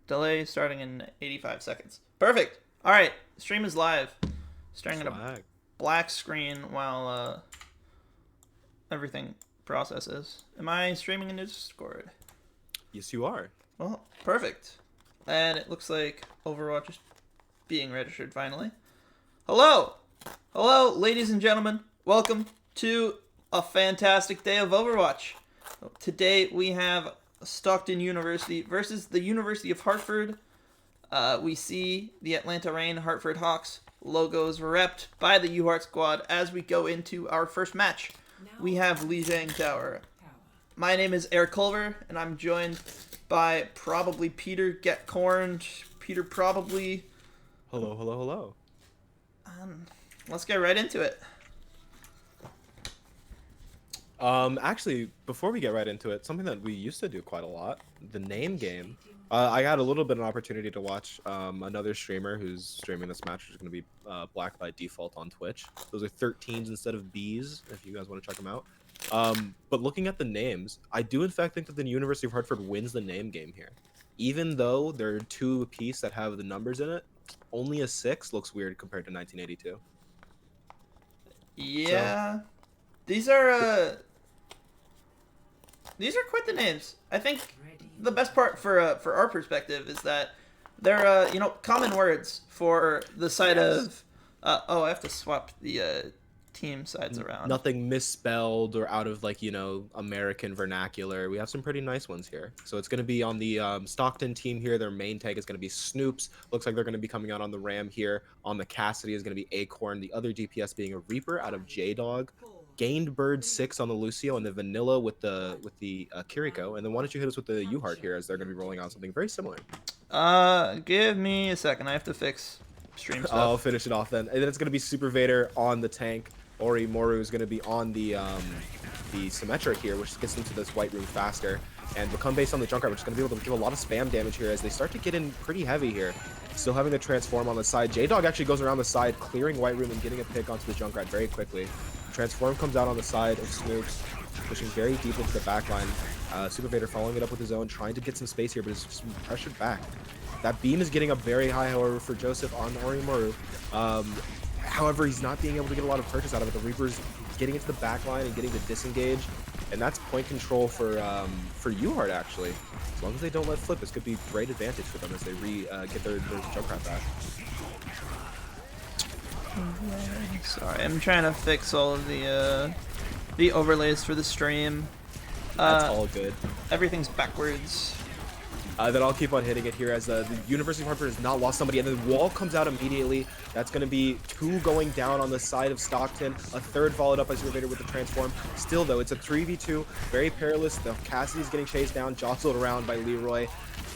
Delay starting in 85 seconds. Perfect. All right, stream is live. Staring at a black screen while everything processes. Am I streaming in Discord? Yes, you are. Well, perfect. And it looks like Overwatch is being registered finally. Hello! Hello, ladies and gentlemen. Welcome to a fantastic day of Overwatch. Today we have Stockton University versus the University of Hartford. We see the Atlanta Reign Hartford Hawks logos repped by the UHart squad as we go into our first match. We have Li Zhang Tower. My name is Eric Culver, and I'm joined by probably Peter Get Corned. Peter probably... Hello, hello, hello. Let's get right into it. Actually, before we get right into it, something that we used to do quite a lot, the name game. I had a little bit of an opportunity to watch another streamer who's streaming this match, which is going to be black by default on Twitch. Those are 13s instead of Bs, if you guys want to check them out. But looking at the names, I do in fact think that the University of Hartford wins the name game here. Even though there are two apiece that have the numbers in it, only a 6 looks weird compared to 1982. Yeah. So, these are quite the names. I think the best part for our perspective is that they're common words for the side of I have to swap the team sides around. Nothing misspelled or out of American vernacular. We have some pretty nice ones here. So it's going to be on the Stockton team here. Their main tag is going to be Snoops. Looks like they're going to be coming out on the Ram here. On the Cassidy is going to be Acorn. The other DPS being a Reaper out of J-Dog. Gained Bird 6 on the Lucio, and the Vanilla with the Kiriko. And then why don't you hit us with the UHart here, as they're going to be rolling out something very similar. Give me a second. I have to fix stream stuff. I'll finish it off then. And then it's going to be Super Vader on the tank. Ori Moru is going to be on the Symmetric here, which gets into this white room faster. And Become based on the Junkrat, which is going to be able to give a lot of spam damage here as they start to get in pretty heavy here. Still having the transform on the side. J-Dog actually goes around the side, clearing white room and getting a pick onto the Junkrat very quickly. Transform comes out on the side of Snoops, pushing very deep into the backline. Super Vader following it up with his own, trying to get some space here, but is just pressured back. That beam is getting up very high, however, for Joseph on Orimoru. However, he's not being able to get a lot of purchase out of it. The Reaper's getting into the backline and getting to disengage, and that's point control for UHart, actually. As long as they don't let flip, this could be great advantage for them as they get their Junkrat back. Sorry, I'm trying to fix all of the overlays for the stream. That's all good. Everything's backwards. Then I'll keep on hitting it here as the University of Hartford has not lost somebody, and then Wall comes out immediately. That's going to be 2 going down on the side of Stockton, a 3rd followed up by Super Vader with the transform. Still, though, it's a 3v2, very perilous. The Cassidy's getting chased down, jostled around by Leroy.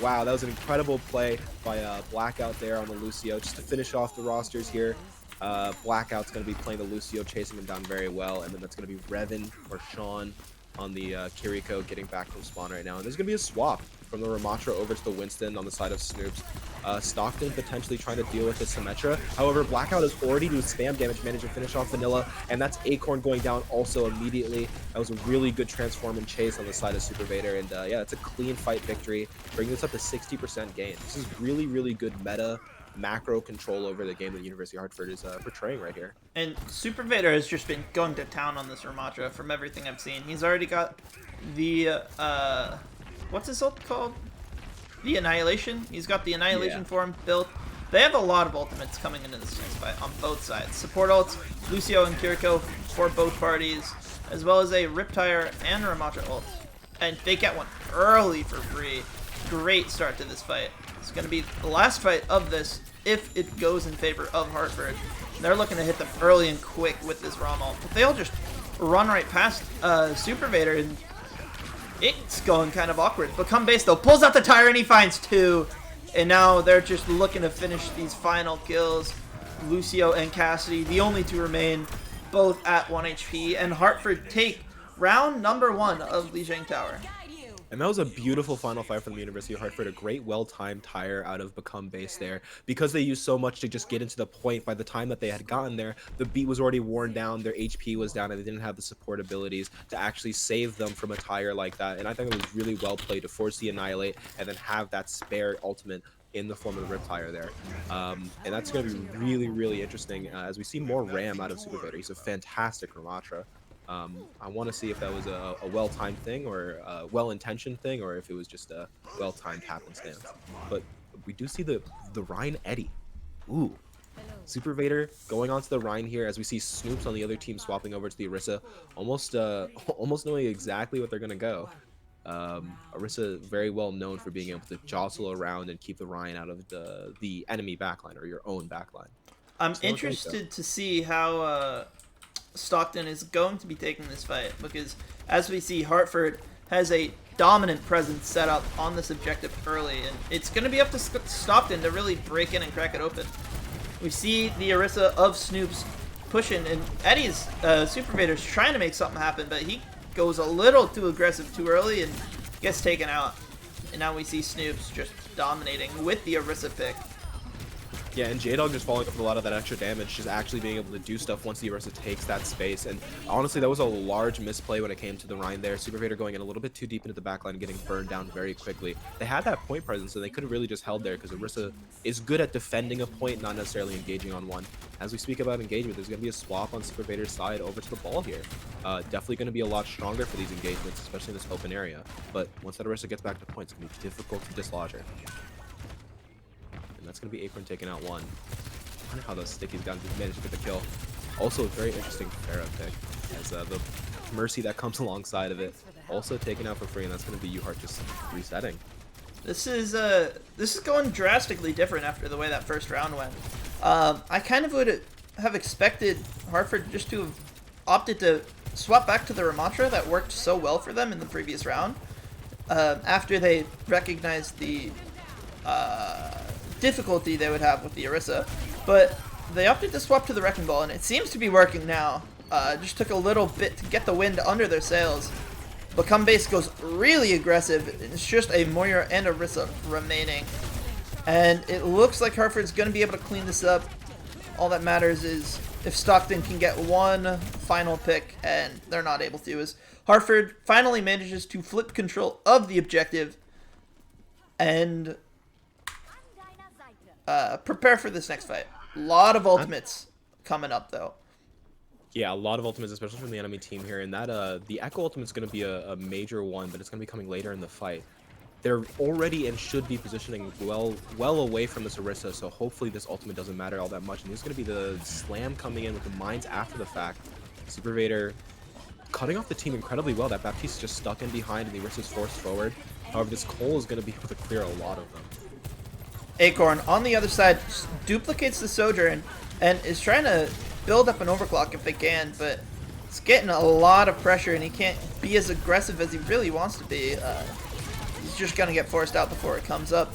Wow, that was an incredible play by Blackout there on the Lucio. Just to finish off the rosters here, Blackout's going to be playing the Lucio, chasing him down very well, and then that's going to be Revan or Sean on the Kiriko getting back from spawn right now. And there's going to be a swap from the Ramatra over to the Winston on the side of Snoops. Stockton potentially trying to deal with the Symmetra. However, Blackout is already doing spam damage, managed to finish off Vanilla, and that's Acorn going down also immediately. That was a really good transform and chase on the side of Super Vader, and yeah, it's a clean fight victory, bringing this up to 60% gain. This is really, really good meta macro control over the game that University of Hartford is portraying right here. And Super Vader has just been going to town on this Ramatra from everything I've seen. He's already got the what's his ult called? The Annihilation. He's got the Annihilation form built. They have a lot of ultimates coming into this next fight on both sides. Support ults, Lucio and Kiriko for both parties, as well as a Riptire and Ramatra ult. And they get one early for free. Great start to this fight. It's going to be the last fight of this if it goes in favor of Hartford. They're looking to hit them early and quick with this ROM ult, but they'll just run right past Super Vader, and it's going kind of awkward. Become base though, pulls out the tire and he finds 2, and now they're just looking to finish these final kills. Lucio and Cassidy, the only 2 remain, both at 1 HP, and Hartford take round number 1 of Li Zhang Tower. And that was a beautiful final fight from the University of Hartford. A great, well-timed tire out of Become Base there. Because they used so much to just get into the point, by the time that they had gotten there, the beat was already worn down, their HP was down, and they didn't have the support abilities to actually save them from a tire like that. And I think it was really well played to force the Annihilate and then have that spare ultimate in the form of the Rip Tire there. And that's going to be really, really interesting as we see more RAM out of Super Vader. He's a fantastic Ramatra. I want to see if that was a well-timed thing or a well-intentioned thing, or if it was just a well-timed happenstance. But we do see the Rhine Eddy. Ooh. Super Vader going onto the Rhine here as we see Snoops on the other team swapping over to the Orisa, almost knowing exactly what they're going to go. Orisa very well known for being able to jostle around and keep the Rhine out of the enemy backline or your own backline. I'm interested to see how Stockton is going to be taking this fight, because as we see, Hartford has a dominant presence set up on this objective early, and it's going to be up to Stockton to really break in and crack it open. We see the Orisa of Snoops pushing, and Eddie's Super Vader's trying to make something happen, but he goes a little too aggressive too early and gets taken out. And now we see Snoops just dominating with the Orisa pick. Yeah, and J-Dog just falling up with a lot of that extra damage, just actually being able to do stuff once the Orisa takes that space. And honestly, that was a large misplay when it came to the Rhine there. Super Vader going in a little bit too deep into the backline and getting burned down very quickly. They had that point presence, and they could have really just held there, because Orisa is good at defending a point, not necessarily engaging on one. As we speak about engagement, there's going to be a swap on Super Vader's side over to the ball here. Definitely going to be a lot stronger for these engagements, especially in this open area. But once that Orisa gets back to point, it's going to be difficult to dislodge her. And that's going to be Apron taking out one. I wonder how those stickies managed to get the kill. Also a very interesting Pharah pick, as the Mercy that comes alongside of it also taken out for free, and that's going to be Uhart just resetting. This is going drastically different after the way that first round went. I kind of would have expected Hartford just to have opted to swap back to the Ramatra that worked so well for them in the previous round, after they recognized the difficulty they would have with the Orisa, but they opted to swap to the Wrecking Ball, and it seems to be working now. Just took a little bit to get the wind under their sails. Become Base goes really aggressive. It's just a Moira and a Orisa remaining, and it looks like Hartford's going to be able to clean this up. All that matters is if Stockton can get one final pick, and they're not able to, as Hartford finally manages to flip control of the objective and prepare for this next fight. A lot of ultimates coming up, though. Yeah, a lot of ultimates, especially from the enemy team here. And that the Echo ultimate's going to be a major one, but it's going to be coming later in the fight. They're already and should be positioning well away from this Orisa, so hopefully this ultimate doesn't matter all that much. And this is going to be the slam coming in with the mines after the fact. Super Vader cutting off the team incredibly well. That Baptiste is just stuck in behind, and the Orisa's forced forward. However, this Cole is going to be able to clear a lot of them. Acorn on the other side duplicates the Sojourn and is trying to build up an overclock if they can, but it's getting a lot of pressure, and he can't be as aggressive as he really wants to be. He's just gonna get forced out before it comes up.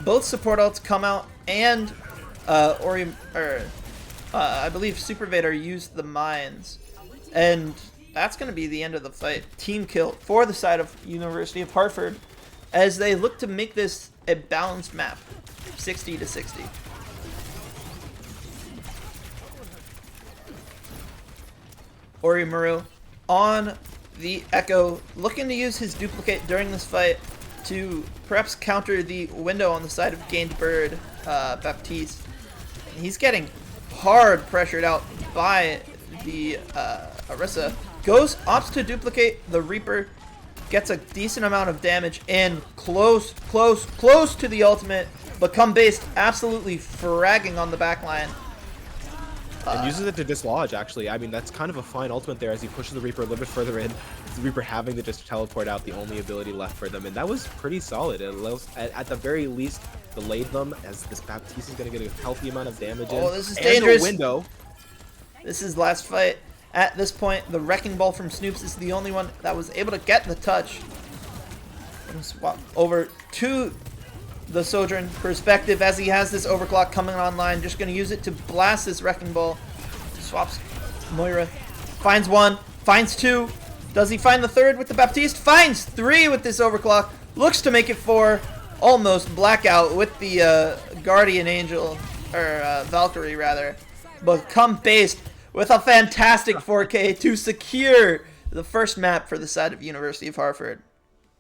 Both support ults come out, and I believe Super Vader used the mines, and that's gonna be the end of the fight. Team kill for the side of University of Hartford as they look to make this a balanced map, 60-60. Orimaru on the Echo, looking to use his duplicate during this fight to perhaps counter the window on the side of Gained Bird, Baptiste. And he's getting hard pressured out by the Orisa. Opts to duplicate the Reaper, gets a decent amount of damage, and close to the ultimate. Become Based absolutely fragging on the backline. And uses it to dislodge, actually. I mean, that's kind of a fine ultimate there as he pushes the Reaper a little bit further in. The Reaper having to just teleport out, the only ability left for them. And that was pretty solid. It allows, at the very least, delayed them, as this Baptiste is going to get a healthy amount of damage in. Oh, this is dangerous. And a window. This is last fight. At this point, the Wrecking Ball from Snoops is the only one that was able to get the touch. Swap over to the Sojourn perspective as he has this overclock coming online. Just going to use it to blast this Wrecking Ball. Swaps Moira. Finds one. Finds two. Does he find the third with the Baptiste? Finds 3 with this overclock. Looks to make it 4. Almost blackout with the Guardian Angel, or Valkyrie rather. Become based with a fantastic 4K to secure the first map for the side of University of Hartford.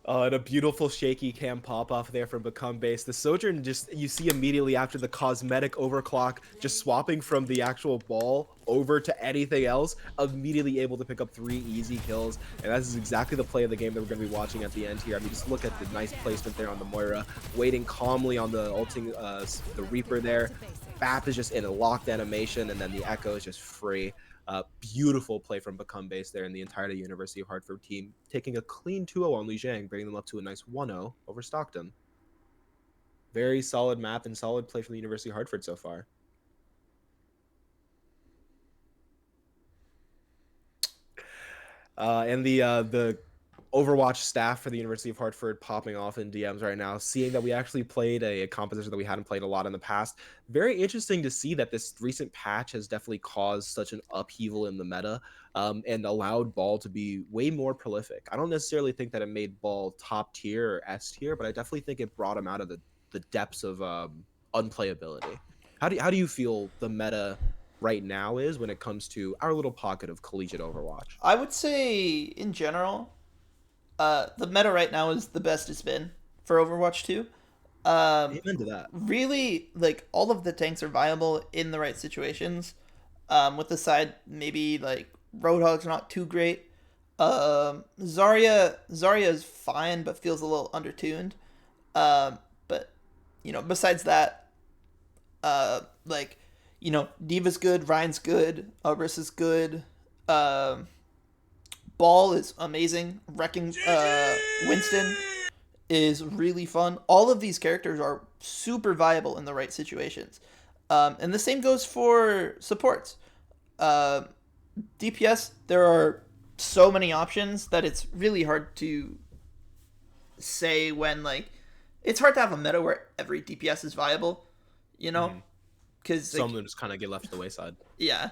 And a beautiful shaky cam pop off there from Become Base. The Sojourn, just you see immediately after the cosmetic overclock, just swapping from the actual ball over to anything else, immediately able to pick up 3 easy kills. And that is exactly the play of the game that we're going to be watching at the end here. I mean, just look at the nice placement there on the Moira, waiting calmly on the ulting, the Reaper there. Bap is just in a locked animation, and then the Echo is just free. Beautiful play from Become Base there, and the entire University of Hartford team taking a clean 2-0 on Lijiang, bringing them up to a nice 1-0 over Stockton. Very solid map and solid play from the University of Hartford so far. And the Overwatch staff for the University of Hartford popping off in DMs right now, seeing that we actually played a composition that we hadn't played a lot in the past. Very interesting to see that this recent patch has definitely caused such an upheaval in the meta, and allowed Ball to be way more prolific. I don't necessarily think that it made Ball top tier or S tier, but I definitely think it brought him out of the depths of unplayability. How do you feel the meta right now is when it comes to our little pocket of collegiate Overwatch? I would say, in general, the meta right now is the best it's been for Overwatch 2. Amen to that. Really, like, all of the tanks are viable in the right situations. With the side, maybe, like, Roadhog's not too great. Zarya is fine, but feels a little undertuned. But, you know, besides that, like, you know, Diva's good, Ryan's good, Ubris is good, Ball is amazing. Wrecking Winston is really fun. All of these characters are super viable in the right situations. And the same goes for supports. DPS, there are so many options that it's really hard to say when, like, it's hard to have a meta where every DPS is viable, you know? Because some of them just kind of get left to the wayside. Yeah.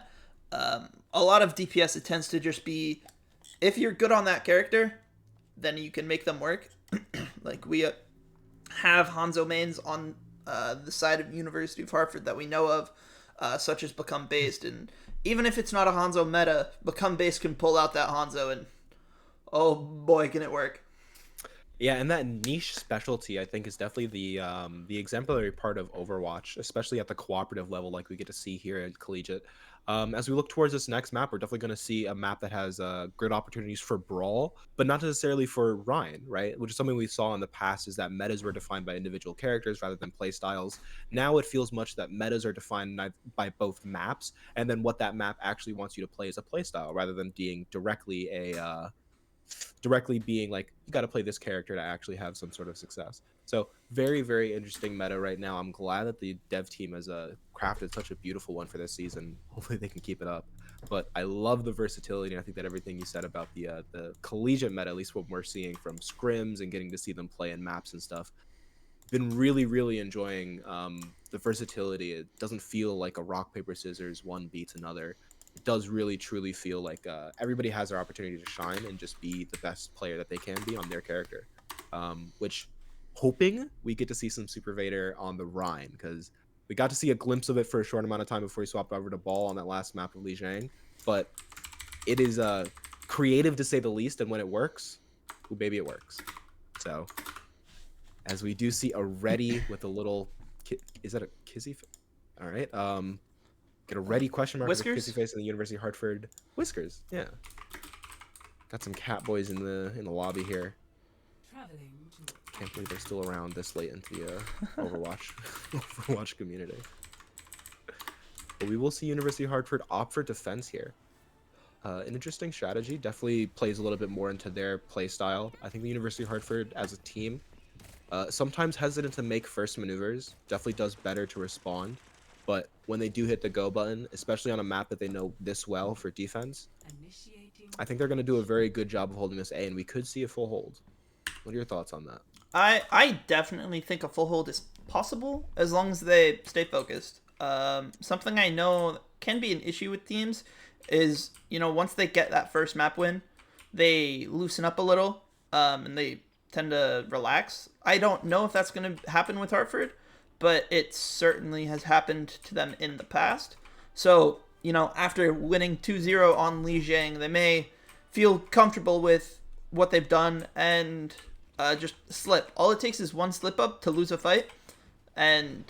A lot of DPS, it tends to just be, if you're good on that character, then you can make them work. Like, we have Hanzo mains on the side of University of Hartford that we know of, such as Become Based. And even if it's not a Hanzo meta, Become Based can pull out that Hanzo, and oh boy, can it work. Yeah, and that niche specialty, I think, is definitely the exemplary part of Overwatch, especially at the cooperative level like we get to see here at Collegiate. As we look towards this next map, we're definitely going to see a map that has great opportunities for Brawl, but not necessarily for Ryan, right? Which is something we saw in the past, is that metas were defined by individual characters rather than play styles. Now it feels much that metas are defined by both maps, and then what that map actually wants you to play as a play style, rather than being directly being like, you got to play this character to actually have some sort of success. So very, very interesting meta right now. I'm glad that the dev team has crafted such a beautiful one for this season. Hopefully they can keep it up. But I love the versatility, and I think that everything you said about the collegiate meta, at least what we're seeing from scrims and getting to see them play in maps and stuff, been really, really enjoying the versatility. It doesn't feel like a rock, paper, scissors, one beats another. It does really, truly feel like everybody has their opportunity to shine and just be the best player that they can be on their character. Which, hoping we get to see some Super Vader on the Rhine, because we got to see a glimpse of it for a short amount of time before he swapped over to Ball on that last map of Lijiang. But it is creative to say the least, and when it works, ooh, baby, it works. So, as we do see a ready with a little, is that a kizzy? All right. Get a ready question mark with kissy face in the University of Hartford. Whiskers, yeah. Got some cat boys in the lobby here. Can't believe they're still around this late into the Overwatch community. But we will see University of Hartford opt for defense here. An interesting strategy. Definitely plays a little bit more into their play style. I think the University of Hartford as a team, sometimes hesitant to make first maneuvers. Definitely does better to respond. But when they do hit the go button, especially on a map that they know this well for defense, I think they're going to do a very good job of holding this A, and we could see a full hold. What are your thoughts on that? I definitely think a full hold is possible as long as they stay focused. Something I know can be an issue with teams is, you know, once they get that first map win, they loosen up a little, and they tend to relax. I don't know if that's going to happen with Hartford, but it certainly has happened to them in the past. So, you know, after winning 2-0 on Lijiang, they may feel comfortable with what they've done and just slip. All it takes is one slip up to lose a fight, and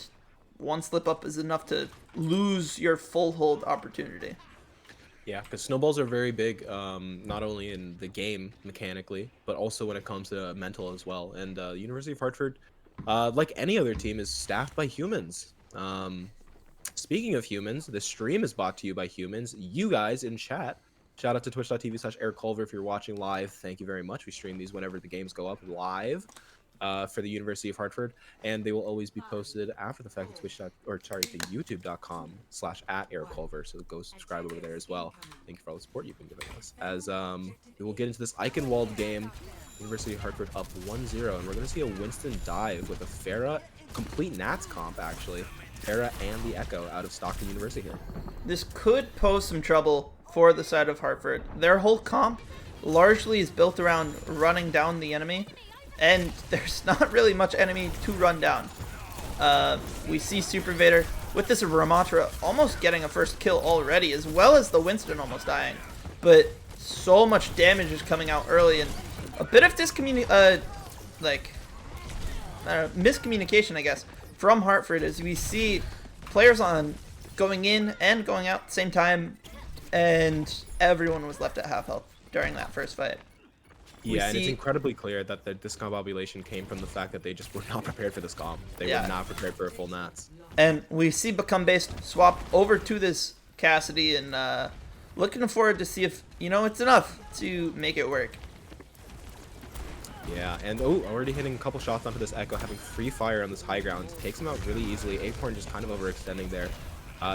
one slip up is enough to lose your full hold opportunity. Yeah, because snowballs are very big, not only in the game mechanically, but also when it comes to mental as well. And University of Hartford, like any other team, is staffed by humans. Speaking of humans, the stream is brought to you by humans. You guys in chat, shout out to twitch.tv/EricCulver if you're watching live. Thank you very much. We stream these whenever the games go up live. For the University of Hartford, and they will always be posted after the fact at to youtube.com/@EricCulver. So go subscribe over there as well. Thank you for all the support you've been giving us. As we will get into this Eichenwald game, University of Hartford up 1-0, and we're going to see a Winston dive with a Pharah, complete Nats comp actually. Pharah and the Echo out of Stockton University here. This could pose some trouble for the side of Hartford. Their whole comp largely is built around running down the enemy, and there's not really much enemy to run down. We see Super Vader with this Ramatra almost getting a first kill already, as well as the Winston almost dying. But so much damage is coming out early, and a bit of miscommunication, I guess, from Hartford, as we see players on going in and going out at the same time, and everyone was left at half health during that first fight. Yeah, and it's incredibly clear that the discombobulation came from the fact that they just were not prepared for this comp. They were not prepared for a full Nats. And we see Become Based swap over to this Cassidy, and looking forward to see if, you know, it's enough to make it work. Yeah, and already hitting a couple shots onto this Echo, having free fire on this high ground. Takes him out really easily. Acorn just kind of overextending there.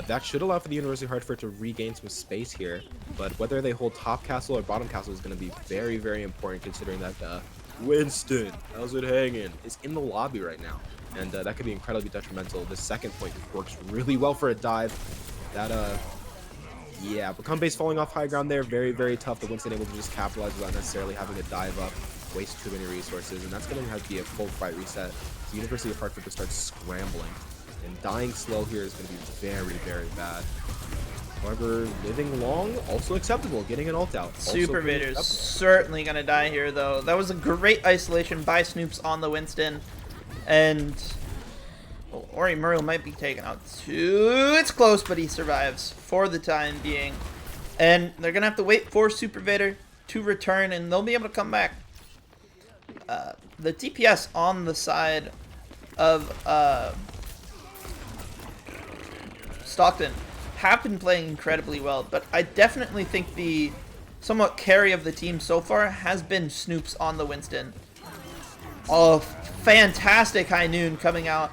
That should allow for the University of Hartford to regain some space here, but whether they hold top castle or bottom castle is going to be very, very important, considering that Winston, how's it hanging, is in the lobby right now, and that could be incredibly detrimental. The second point works really well for a dive. That yeah, Become Base falling off high ground there, very, very tough. The Winston able to just capitalize without necessarily having to dive up, waste too many resources, and that's going to have to be a full fight reset. The University of Hartford to start scrambling. And dying slow here is going to be very, very bad. However, living long, also acceptable. Getting an ult out. Super Vader's certainly going to die here, though. That was a great isolation by Snoops on the Winston. And Ori Muriel might be taken out too. It's close, but he survives for the time being. And they're going to have to wait for Super Vader to return, and they'll be able to come back. The DPS on the side of Stockton have been playing incredibly well, but I definitely think the somewhat carry of the team so far has been Snoops on the Winston. Oh, fantastic high noon coming out.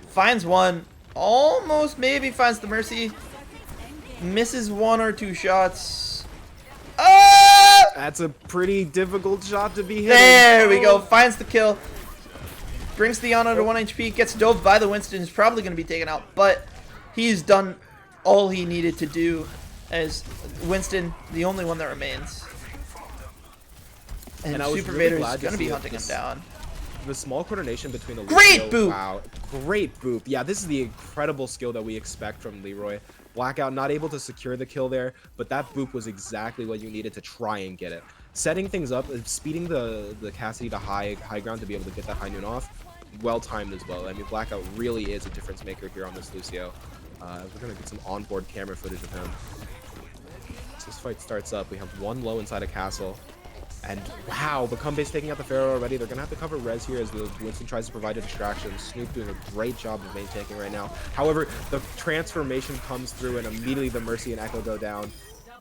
Finds one, almost maybe finds the Mercy. Misses one or two shots. Ah! That's a pretty difficult shot to be hitting. There we go, finds the kill. Brings the Ana to 1 HP, gets dove by the Winston, is probably going to be taken out, but he's done all he needed to do, as Winston, the only one that remains. And Super Vader is going to be hunting him down. The small coordination between the great boop! Wow, great boop. Yeah, this is the incredible skill that we expect from Leroy. Blackout not able to secure the kill there, but that boop was exactly what you needed to try and get it. Setting things up, speeding the Cassidy to high ground to be able to get that high noon off. Well timed as well. I mean, Blackout really is a difference maker here on this Lucio. We're gonna get some onboard camera footage of him. As this fight starts up, we have one low inside a castle, and wow, Become Base taking out the Pharaoh already. They're gonna have to cover res here as the Winston tries to provide a distraction. Snoop doing a great job of main tanking right now. However, the transformation comes through, and immediately the Mercy and Echo go down.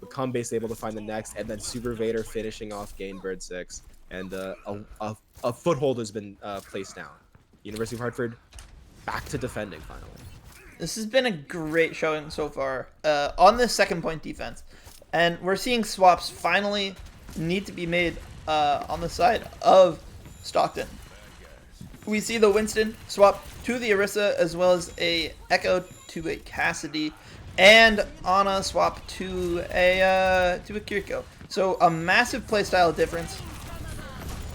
Become Base able to find the next, and then Super Vader finishing off Gainbird 6, and a foothold has been placed down. University of Hartford back to defending finally. This has been a great showing so far on this second point defense. And we're seeing swaps finally need to be made on the side of Stockton. We see the Winston swap to the Orisa, as well as a Echo to a Cassidy, and Ana swap to a Kiriko. So a massive playstyle difference.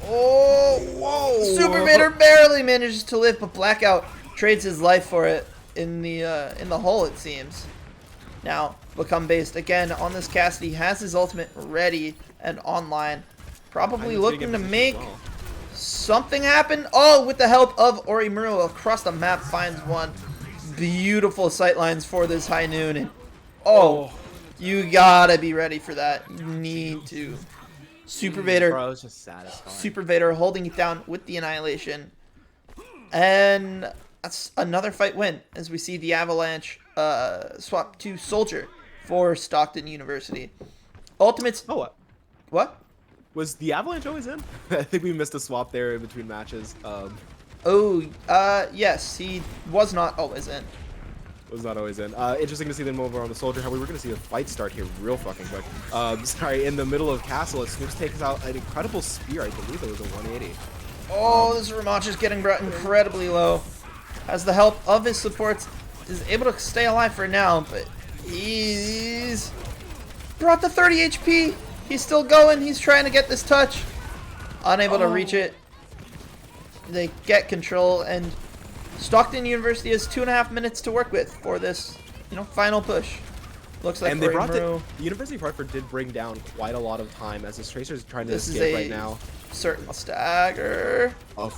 Oh, Whoa! Super Vader barely manages to live, but Blackout trades his life for it in the hole, it seems. Now, Become Based again on this Cassidy has his ultimate ready and online. Probably looking to make something happen. Oh, with the help of Orimuro across the map finds one. Beautiful sightlines for this High Noon. And oh, you gotta be ready for that. You need to. Super Vader. Bro, it's just satisfying. Super Vader holding it down with the Annihilation. And that's another fight win as we see the Avalanche swap to Soldier for Stockton University. Ultimates. Oh, What? was the Avalanche always in? I think we missed a swap there in between matches. Yes, he was not always in. Was not always in. Interesting to see them over on the Soldier. However, we're going to see a fight start here real fucking quick. Sorry, in the middle of Castle, Snoops takes out an incredible spear. I believe it was a 180. Oh, this Ramach is getting brought incredibly low. Has the help of his supports, is able to stay alive for now, but he's brought the 30 HP. He's still going. He's trying to get this touch. Unable to reach it. They get control, and Stockton University has 2.5 minutes to work with for this, final push. Looks like and they brought the University of Hartford did bring down quite a lot of time as this Tracer is trying to escape right now. Certain stagger. A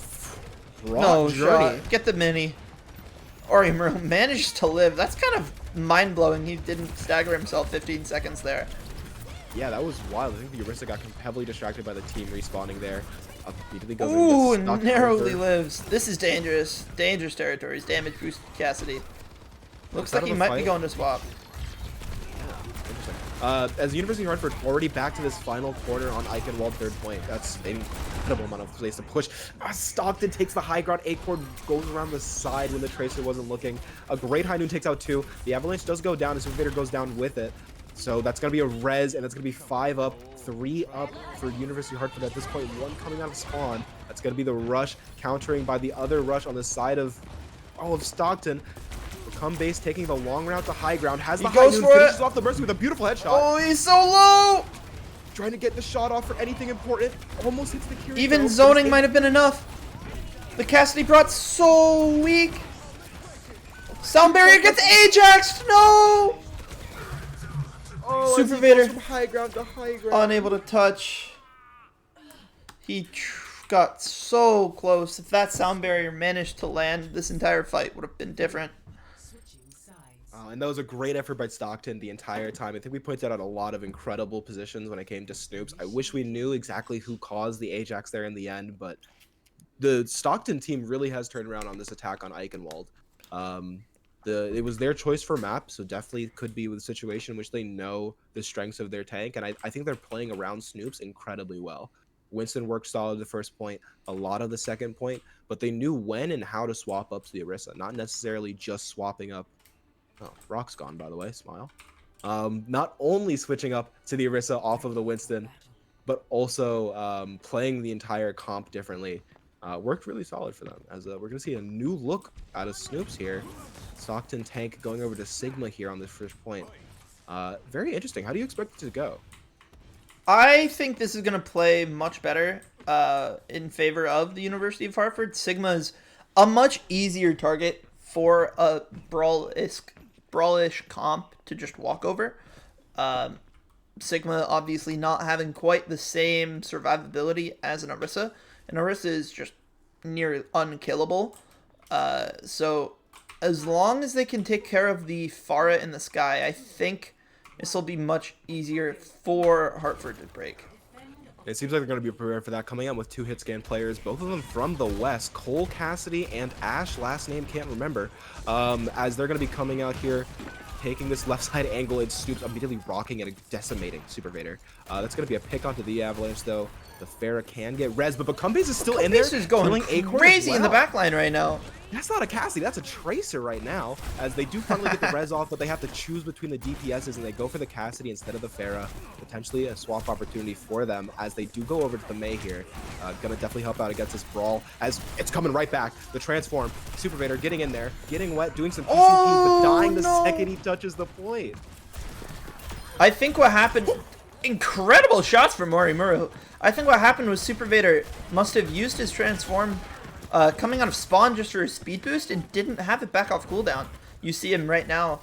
No journey. shot. Get the mini. Orimuro managed to live. That's kind of mind-blowing. He didn't stagger himself 15 seconds there. Yeah, that was wild. I think the Orisa got heavily distracted by the team respawning there. Immediately goes Ooh, into narrowly lives. This is dangerous. Dangerous territories. Damage boost Cassidy. Looks like he might be going to swap. As the University of Hartford already back to this final corner on Eichenwald third point. That's an incredible amount of place to push. Stockton takes the high ground. Acorn goes around the side when the Tracer wasn't looking. A great High Noon takes out 2. The Avalanche does go down, and Super Vader goes down with it. So that's going to be a res, and that's going to be 5 up, 3 up for University of Hartford at this point. 1 coming out of spawn. That's going to be the rush, countering by the other rush on the side of Stockton. Become Base taking the long route to high ground. Has the High Noon, finishes off the Mercy with a beautiful headshot. Oh, he's so low! Trying to get the shot off for anything important. Almost hits the Kirito. Even zoning might have been enough. The Cassidy brought so weak. Sound barrier gets Ajaxed. No! Oh, Super Vader from high ground to high ground. unable to touch. He got so close. If that sound barrier managed to land, this entire fight would have been different. And that was a great effort by Stockton the entire time. I think we pointed out a lot of incredible positions when it came to Snoops. I wish we knew exactly who caused the Ajax there in the end, but the Stockton team really has turned around on this attack on Eichenwald. It was their choice for map, so definitely could be with a situation in which they know the strengths of their tank, and I think they're playing around Snoops incredibly well. Winston worked solid the first point, a lot of the second point, but they knew when and how to swap up to the Orisa, not necessarily just swapping up. Oh, Rock's gone, by the way. Smile. Not only switching up to the Orisa off of the Winston, but also playing the entire comp differently. Worked really solid for them, as we're going to see a new look out of Snoops here. Stockton tank going over to Sigma here on this first point. Very interesting. How do you expect it to go? I think this is going to play much better in favor of the University of Hartford. Sigma is a much easier target for a brawlish comp to just walk over. Sigma obviously not having quite the same survivability as an Orisa. An Orisa is just near unkillable. So as long as they can take care of the Pharah in the sky, I think this will be much easier for Hartford to break. It seems like they're going to be prepared for that. Coming out with 2 hit scan players, both of them from the West, Cole Cassidy and Ash, last name can't remember, as they're going to be coming out here, taking this left side angle, and Stoops immediately rocking and decimating Super Vader. That's going to be a pick onto the Avalanche, though. The Pharah can get res, but Become Base is still in there. Is going crazy in the backline right now. That's not a Cassidy, that's a Tracer right now, as they do finally get the res off, but they have to choose between the DPSs, and they go for the Cassidy instead of the Pharah. Potentially a swap opportunity for them, as they do go over to the May here. Gonna definitely help out against this brawl, as it's coming right back. The transform, Super Vader getting in there, getting wet, doing some PCP, but dying the second he touches the point. I think what happened... incredible shots from Morimuro. I think what happened was Super Vader must have used his transform coming out of spawn just for a speed boost and didn't have it back off cooldown. You see him right now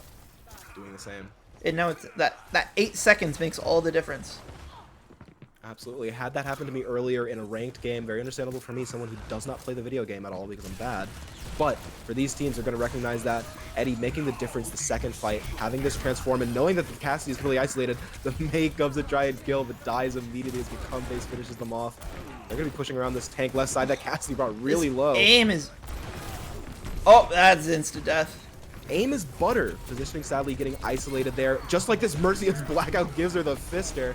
Doing the same. and now it's that 8 seconds makes all the difference. Absolutely. Had that happened to me earlier in a ranked game, very understandable for me, someone who does not play the video game at all because I'm bad. But for these teams, they're going to recognize that Eddie making the difference the second fight, having this transform, and knowing that the Cassidy is really isolated, the May comes to try and kill, but dies immediately as Become Base finishes them off. They're going to be pushing around this tank left side that Cassidy brought really low. Aim is... Oh, that's insta-death. Aim is butter. Positioning sadly getting isolated there. Just like this Mercy as Blackout gives her the fister.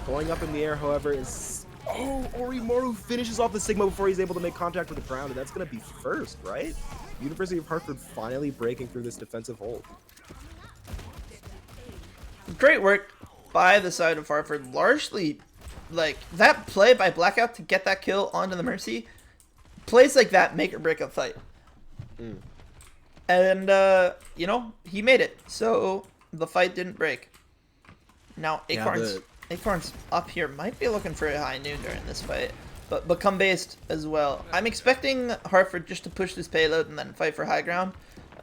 Going up in the air, however, is... Oh, Orimoru finishes off the Sigma before he's able to make contact with the ground, and that's going to be first, right? University of Hartford finally breaking through this defensive hold. Great work by the side of Hartford. Largely, like, that play by Blackout to get that kill onto the Mercy, plays like that make or break a fight. And, you know, he made it, so the fight didn't break. Now, Acorn's up here might be looking for a high noon during this fight, but Become Based as well. I'm expecting Hartford just to push this payload and then fight for high ground.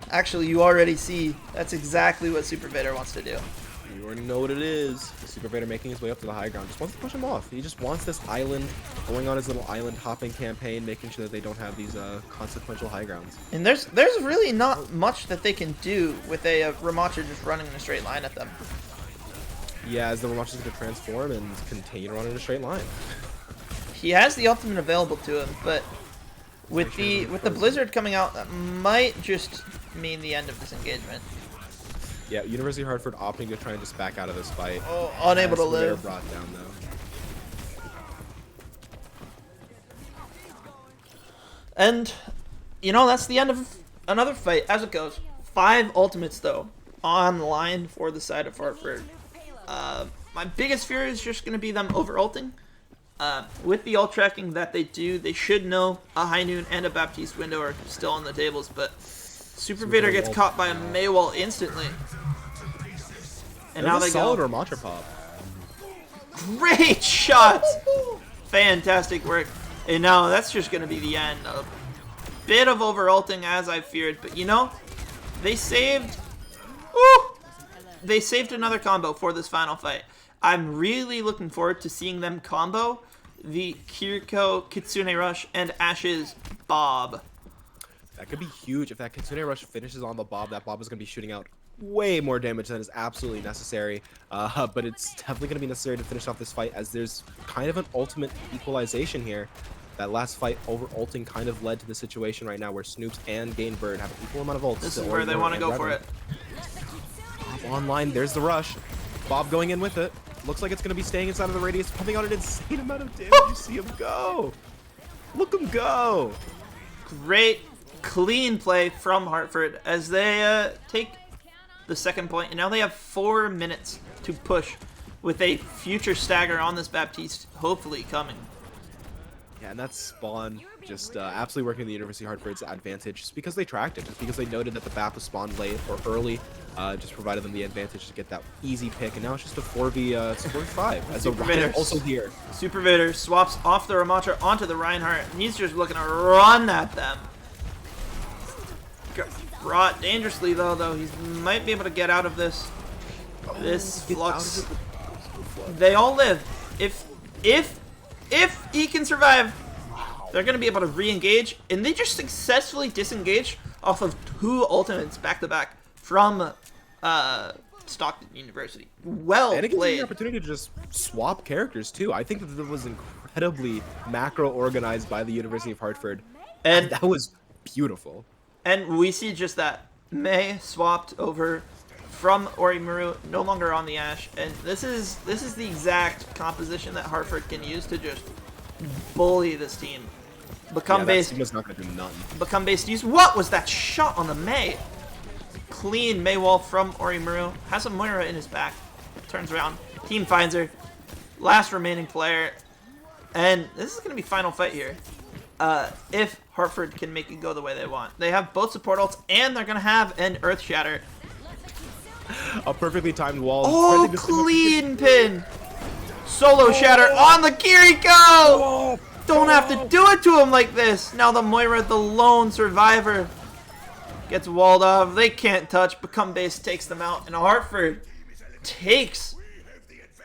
Actually, you already see that's exactly what Super Vader wants to do. You already know what it is. The Super Vader making his way up to the high ground. Just wants to push him off. He just wants this island, going on his little island hopping campaign, making sure that they don't have these consequential high grounds. And there's really not much that they can do with a Ramacha just running in a straight line at them. Yeah, as the Ramacha's going to transform and continue to run in a straight line. He has the ultimate available to him, but with the Blizzard coming out, that might just mean the end of this engagement. Yeah, University of Hartford opting to try and just back out of this fight. Oh, unable to live. Brought down though. And, you know, that's the end of another fight, as it goes. 5 ultimates, though, on the line for the side of Hartford. My biggest fear is just going to be them over-ulting. With the ult tracking that they do, they should know a High Noon and a Baptiste window are still on the tables, but Super Vader gets caught by a Maywall instantly. And now they solid go. Ramacha pop. Great shots! Fantastic work. And now that's just going to be the end. A bit of over-ulting as I feared, but you know, they saved... Woo! They saved another combo for this final fight. I'm really looking forward to seeing them combo the Kiriko Kitsune Rush and Ash's Bob. That could be huge. If that Kitsune Rush finishes on the Bob, that Bob is going to be shooting out way more damage than is absolutely necessary. But it's definitely going to be necessary to finish off this fight as there's kind of an ultimate equalization here. That last fight over ulting kind of led to the situation right now where Snoops and Gainbird have an equal amount of ults. This is where they want to go for it. Bob online, there's the rush. Bob going in with it. Looks like it's going to be staying inside of the radius, pumping out an insane amount of damage. You see him go. Look him go. Great, clean play from Hartford as they take the second point. And now they have 4 minutes to push with a future stagger on this Baptiste hopefully coming. Yeah, and that spawn just absolutely working in the University of Hartford's advantage just because they tracked it, just because they noted that the BAP was spawned late or early, just provided them the advantage to get that easy pick. And now it's just a 4v5 as Super the Vader also here. Super Vader swaps off the Ramacha onto the Reinhardt, and he's just looking to run at them. Brought dangerously though, he might be able to get out of this. This flux. They all live. If he can survive, they're going to be able to re-engage, and they just successfully disengage off of 2 ultimates back-to-back from Stockton University. Well and it gives you played. the opportunity to just swap characters, too. I think that was incredibly macro-organized by the University of Hartford, and that was beautiful. And we see just that. May swapped over from Orimoru, no longer on the Ashe, and this is the exact composition that Hartford can use to just bully this team. Become Based. Not gonna do nothing. Become Based. Use what was that shot on the May? Clean Maywall from Orimoru. Has a Moira in his back. Turns around. Team finds her. Last remaining player, and this is gonna be final fight here. If Hartford can make it go the way they want, they have both support ults, and they're gonna have an Earth Shatter. A perfectly timed wall. Oh, clean pin! Solo shatter on the Kiriko! Don't have to do it to him like this. Now the Moira, the lone survivor, gets walled off. They can't touch. Become Base takes them out. And Hartford takes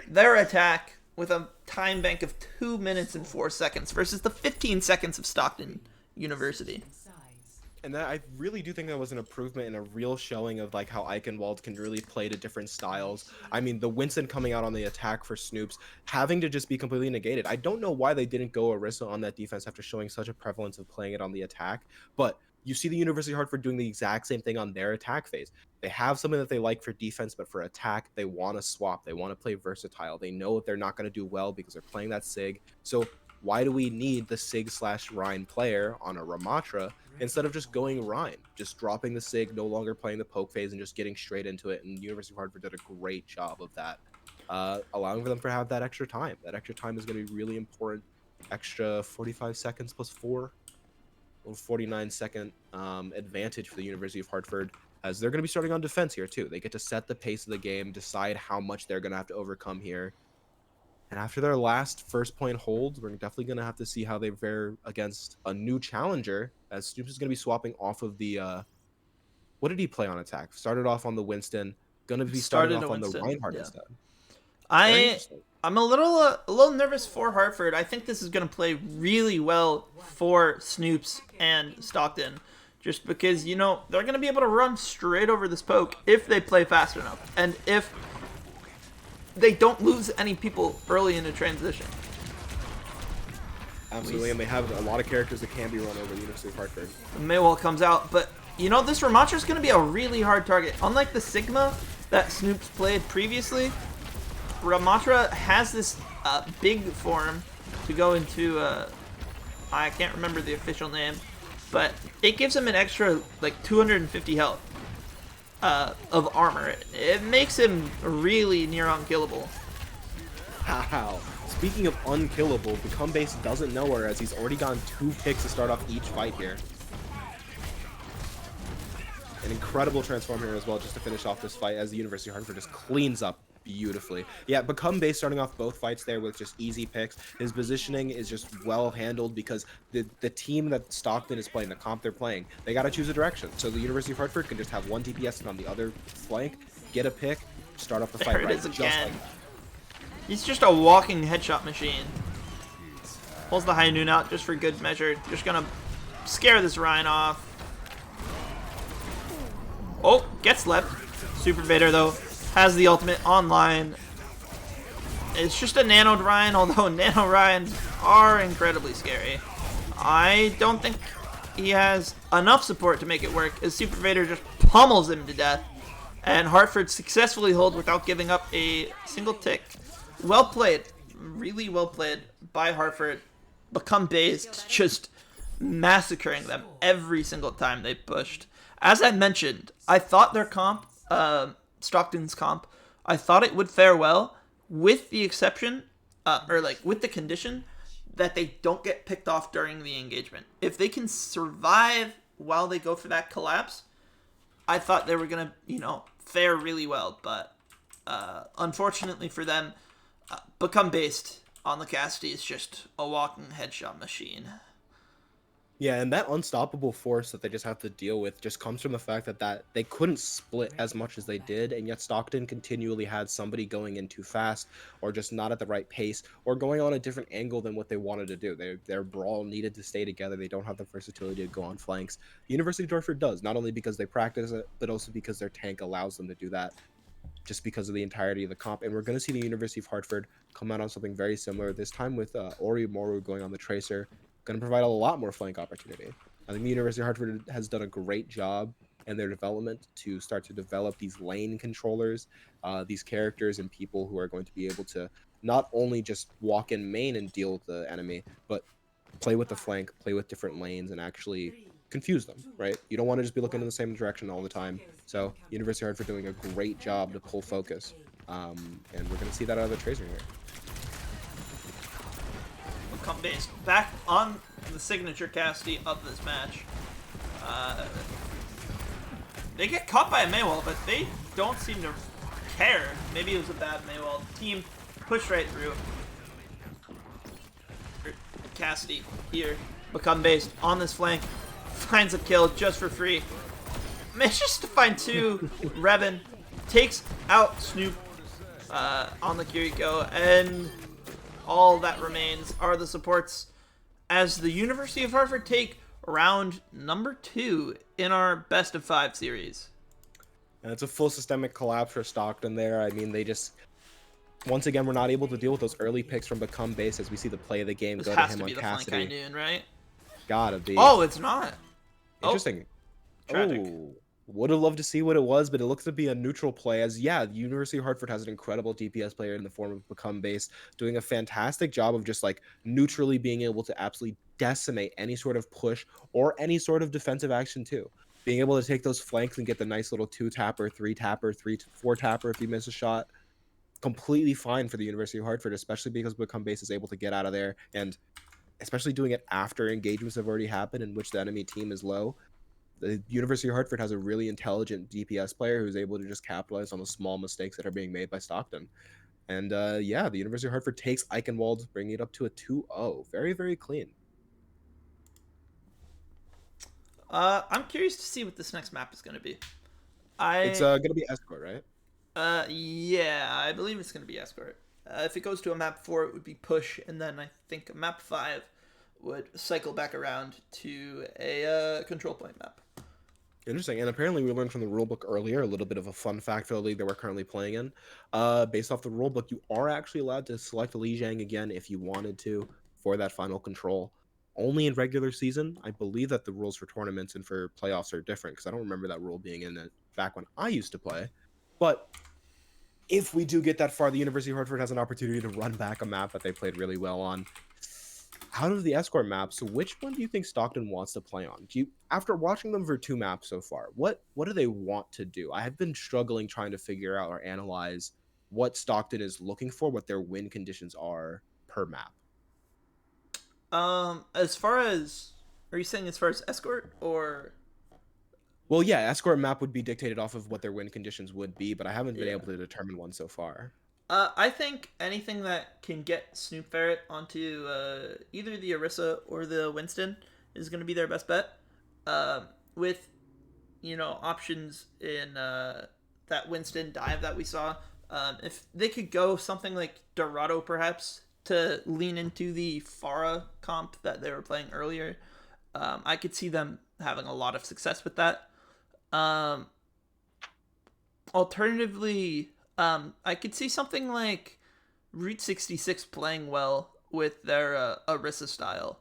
their attack with a time bank of 2 minutes and 4 seconds versus the 15 seconds of Stockton University. And that, I really do think that was an improvement and a real showing of like how Eichenwald can really play to different styles. I mean, the Winston coming out on the attack for Snoops, having to just be completely negated. I don't know why they didn't go Orisa on that defense after showing such a prevalence of playing it on the attack, but you see the University of Hartford doing the exact same thing on their attack phase. They have something that they like for defense, but for attack, they want to swap. They want to play versatile. They know that they're not going to do well because they're playing that SIG. So why do we need the SIG/Rhine player on a Ramatra instead of just going Rhine? Just dropping the SIG, no longer playing the poke phase, and just getting straight into it. And University of Hartford did a great job of that, allowing for them to have that extra time. That extra time is going to be really important. Extra 45 seconds plus 4. 49-second advantage for the University of Hartford, as they're going to be starting on defense here too. They get to set the pace of the game, decide how much they're going to have to overcome here. And after their last first point hold, we're definitely going to have to see how they fare against a new challenger, as Snoops is going to be swapping off of the what did he play on attack? Started off on the Winston, going to be starting off on the Reinhardt instead. I'm a little nervous for Hartford. I think this is going to play really well for Snoops and Stockton, just because, you know, they're going to be able to run straight over this poke if they play fast enough, and if they don't lose any people early in the transition. Absolutely, and they have a lot of characters that can be run over the University of Hartford. Maywall comes out, but, you know, this Ramatra is going to be a really hard target. Unlike the Sigma that Snoops played previously, Ramatra has this big form to go into, I can't remember the official name, but it gives him an extra, like, 250 health of armor. It makes him really near unkillable. Wow. Speaking of unkillable, Become Base doesn't know her, as he's already gotten 2 picks to start off each fight here. An incredible transform here as well, just to finish off this fight, as the University of Hartford just cleans up beautifully. Yeah, Become Base starting off both fights there with just easy picks. His positioning is just well handled because the team that Stockton is playing, the comp they're playing, they got to choose a direction. So the University of Hartford can just have one DPS on the other flank, get a pick, start off the fight right. Just like... He's just a walking headshot machine. Pulls the high noon out just for good measure. Just gonna scare this Rhine off. Oh, gets left. Super Vader though has the ultimate online. It's just a nanoed Ryan, although nano Ryans are incredibly scary. I don't think he has enough support to make it work, as Super Vader just pummels him to death. And Hartford successfully holds without giving up a single tick. Well played. Really well played by Hartford. Become Based, just massacring them every single time they pushed. As I mentioned, I thought their comp, Stockton's comp, I thought it would fare well, with the exception, with the condition that they don't get picked off during the engagement. If they can survive while they go for that collapse, I thought they were going to, fare really well. But unfortunately for them, Become Based on the Cassidy is just a walking headshot machine. Yeah, and that unstoppable force that they just have to deal with just comes from the fact that they couldn't split as much as they did, and yet Stockton continually had somebody going in too fast, or just not at the right pace, or going on a different angle than what they wanted to do. Their brawl needed to stay together. They don't have the versatility to go on flanks. The University of Hartford does, not only because they practice it, but also because their tank allows them to do that, just because of the entirety of the comp. And we're going to see the University of Hartford come out on something very similar, this time with Ori Moru going on the Tracer, going to provide a lot more flank opportunity. I think the University of Hartford has done a great job in their development to start to develop these lane controllers, these characters and people who are going to be able to not only just walk in main and deal with the enemy, but play with the flank, play with different lanes, and actually confuse them, right? You don't want to just be looking in the same direction all the time. So University of Hartford doing a great job to pull focus, and we're going to see that out of the Tracer here. Become Based back on the signature Cassidy of this match. They get caught by a Maywall, but they don't seem to care. Maybe it was a bad Maywall. The team pushed right through. Cassidy here. Become based on this flank. Finds a kill just for free. Manages to find two. Revan takes out Snoop on the Kiriko, and all that remains are the supports as the University of Hartford take round number 2 in our best of 5 series. And it's a full systemic collapse for Stockton there. I mean, they just, once again, we're not able to deal with those early picks from Become Base as we see the play of the game This go to has him to on be the flank I Cassidy. knew, right? Gotta be. Oh, it's not. Interesting. Tragic. Oh, would have loved to see what it was, but it looks to be a neutral play as, yeah, the University of Hartford has an incredible DPS player in the form of Become Base, doing a fantastic job of just like neutrally being able to absolutely decimate any sort of push or any sort of defensive action too. Being able to take those flanks and get the nice little 2-tapper, 3-tapper, 4-tapper if you miss a shot. Completely fine for the University of Hartford, especially because Become Base is able to get out of there, and especially doing it after engagements have already happened in which the enemy team is low. The University of Hartford has a really intelligent DPS player who's able to just capitalize on the small mistakes that are being made by Stockton. And yeah, the University of Hartford takes Eichenwald, bringing it up to a 2-0. Very, very clean. I'm curious to see what this next map is going to be. It's going to be Escort, right? Yeah, I believe it's going to be Escort. If it goes to a map 4, it would be Push, and then I think map 5 would cycle back around to a control point map. Interesting. And apparently we learned from the rulebook earlier, a little bit of a fun fact for the league that we're currently playing in. Based off the rulebook, you are actually allowed to select Li Jiang again if you wanted to for that final control. Only in regular season. I believe that the rules for tournaments and for playoffs are different because I don't remember that rule being in it back when I used to play. But if we do get that far, the University of Hartford has an opportunity to run back a map that they played really well on. Out of the Escort maps, which one do you think Stockton wants to play on? After watching them for 2 maps so far, what do they want to do? I have been struggling trying to figure out or analyze what Stockton is looking for, what their win conditions are per map. As far as, are you saying as far as Escort or? Well, yeah, Escort map would be dictated off of what their win conditions would be, but I haven't been able to determine one so far. I think anything that can get Snoop Ferret onto either the Orisa or the Winston is going to be their best bet. With, options in that Winston dive that we saw. If they could go something like Dorado, perhaps, to lean into the Farah comp that they were playing earlier, I could see them having a lot of success with that. Alternatively, I could see something like Route 66 playing well with their Orisa style.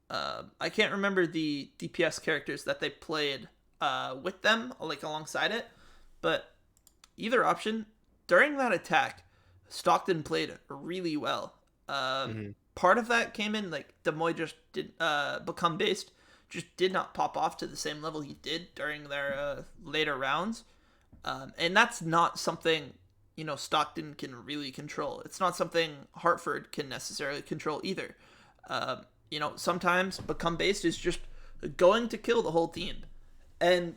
I can't remember the DPS characters that they played with them, like alongside it, but either option, during that attack, Stockton played really well. Part of that came in, like, Demoy just did Become Based, just did not pop off to the same level he did during their later rounds. And that's not something, Stockton can really control. It's not something Hartford can necessarily control either. Sometimes Become Based is just going to kill the whole team. And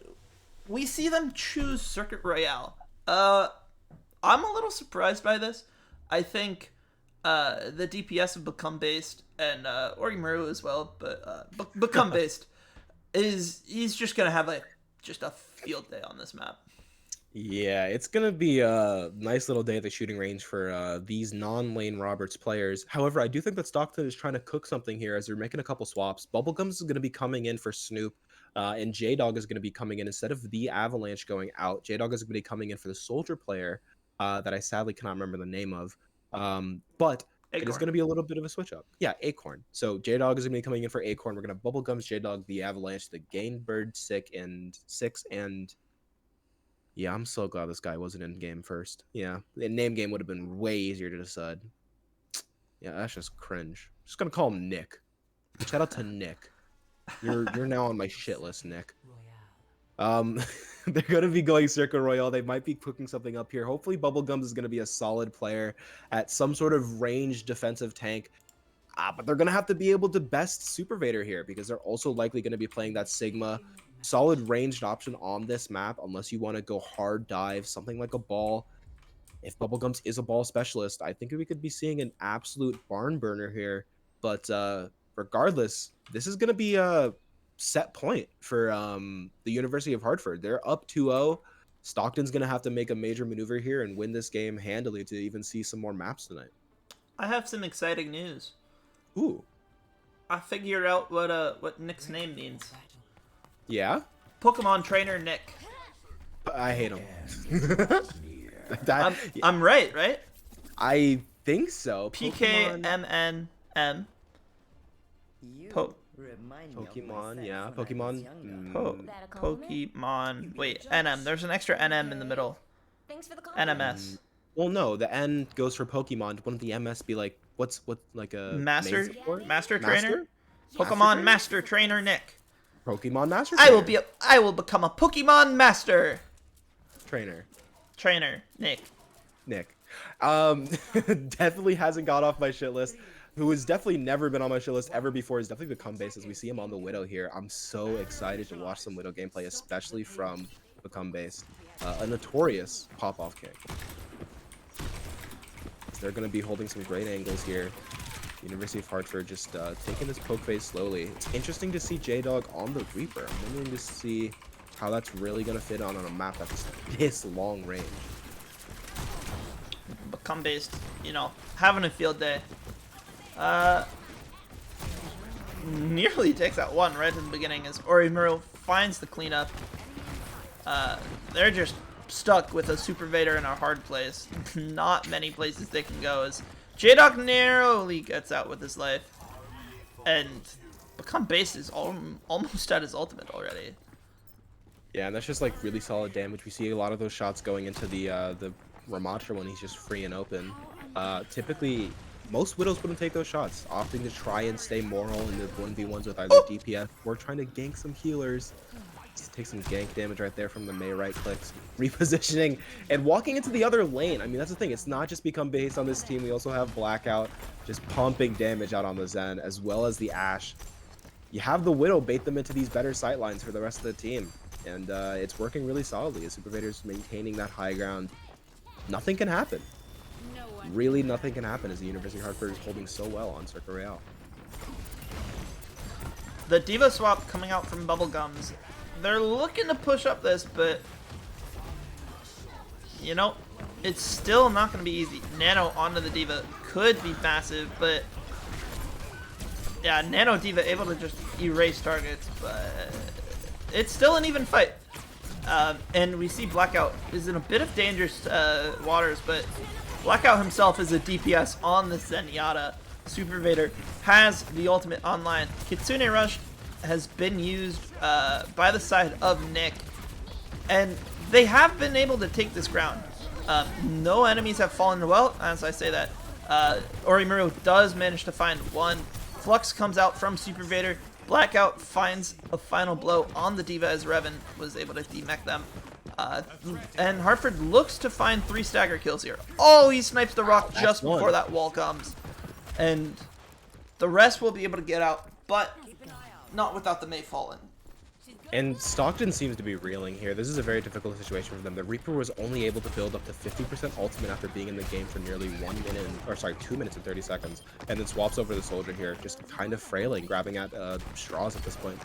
we see them choose Circuit Royale. I'm a little surprised by this. I think the DPS of Become Based and Orimaru as well, but Become Based he's just gonna have just a field day on this map. Yeah, it's going to be a nice little day at the shooting range for these non-Lane Roberts players. However, I do think that Stockton is trying to cook something here as they're making a couple swaps. Bubblegums is going to be coming in for Snoop, and J-Dog is going to be coming in. Instead of the Avalanche going out, J-Dog is going to be coming in for the Soldier player that I sadly cannot remember the name of. But Acorn. It is going to be a little bit of a switch up. Yeah, Acorn. So J-Dog is going to be coming in for Acorn. We're going to Bubblegums, J-Dog, the Avalanche, the Gainbird, Sick, and 6, and... Yeah, I'm so glad this guy wasn't in game first. Yeah, the name game would have been way easier to decide. Yeah, that's just cringe. Just gonna call him Nick. Shout out to Nick. You're now on my shit list, Nick. They're gonna be going Circle Royale. They might be cooking something up here. Hopefully, Bubblegums is gonna be a solid player at some sort of ranged defensive tank. But they're gonna have to be able to best Super Vader here because they're also likely gonna be playing that Sigma. Solid ranged option on this map unless you want to go hard dive, something like a ball. If Bubblegums is a ball specialist, I think we could be seeing an absolute barn burner here. But regardless, this is going to be a set point for the University of Hartford. They're up 2-0. Stockton's going to have to make a major maneuver here and win this game handily to even see some more maps tonight. I have some exciting news. Ooh. I figured out what Nick's name means. Yeah? Pokemon Trainer Nick. I hate him. I'm right? I think so. PKMNM. Pokemon, yeah. Pokemon. Pokemon. Wait, NM. There's an extra NM in the middle. NMS. Well, no, the N goes for Pokemon. Wouldn't the MS be like, what's like a Master Master? Trainer? Pokemon Master Trainer Nick. Pokemon Master Trainer. I will become a Pokemon Master Trainer. Nick. Definitely hasn't got off my shit list. Who has definitely never been on my shit list ever before is definitely Become Base, as we see him on the Widow here. I'm so excited to watch some Widow gameplay, especially from Become Base. A notorious pop-off king. They're going to be holding some great angles here. University of Hartford just taking this poke phase slowly. It's interesting to see J-Dog on the Reaper. I'm wondering to see how that's really going to fit on a map that's this long range. Become Based, having a field day. Nearly takes out one right at the beginning as Orimaru finds the cleanup. They're just stuck with a Super Vader in a hard place. Not many places they can go as J-Dog narrowly gets out with his life. And Become Based is almost at his ultimate already. Yeah, and that's just like really solid damage. We see a lot of those shots going into the Ramatra when he's just free and open. Typically, most Widows wouldn't take those shots, opting to try and stay moral in the 1v1s with either DPS or trying to gank some healers. Take some gank damage right there from the Mei right clicks, repositioning and walking into the other lane. I mean, that's the thing. It's not just Become Based on this team. We also have Blackout just pumping damage out on the Zen, as well as the Ashe. You have the Widow bait them into these better sight lines for the rest of the team, and it's working really solidly as Super Vader's maintaining that high ground. Nothing can happen. Really, nothing can happen as the University of Hartford is holding so well on Circle Royale. The Diva swap coming out from Bubblegums. They're looking to push up this, but it's still not going to be easy. Nano onto the Diva could be massive, but yeah, Nano Diva able to just erase targets, but it's still an even fight. And we see Blackout is in a bit of dangerous waters, but Blackout himself is a DPS on the Zenyatta. Super Vader has the ultimate online. Kitsune Rush has been used by the side of Nick, and they have been able to take this ground. No enemies have fallen well, as I say that. Orimaru does manage to find one. Flux comes out from Super Vader. Blackout finds a final blow on the Diva as Revan was able to demech them. And Hartford looks to find 3 stagger kills here. Oh, he snipes the rock just before that wall comes. And the rest will be able to get out, but not without the Mei fallen. And Stockton seems to be reeling here. This is a very difficult situation for them. The Reaper was only able to build up to 50% ultimate after being in the game for nearly 2 minutes and 30 seconds, and then swaps over the Soldier here, just kind of frailing, grabbing at straws at this point.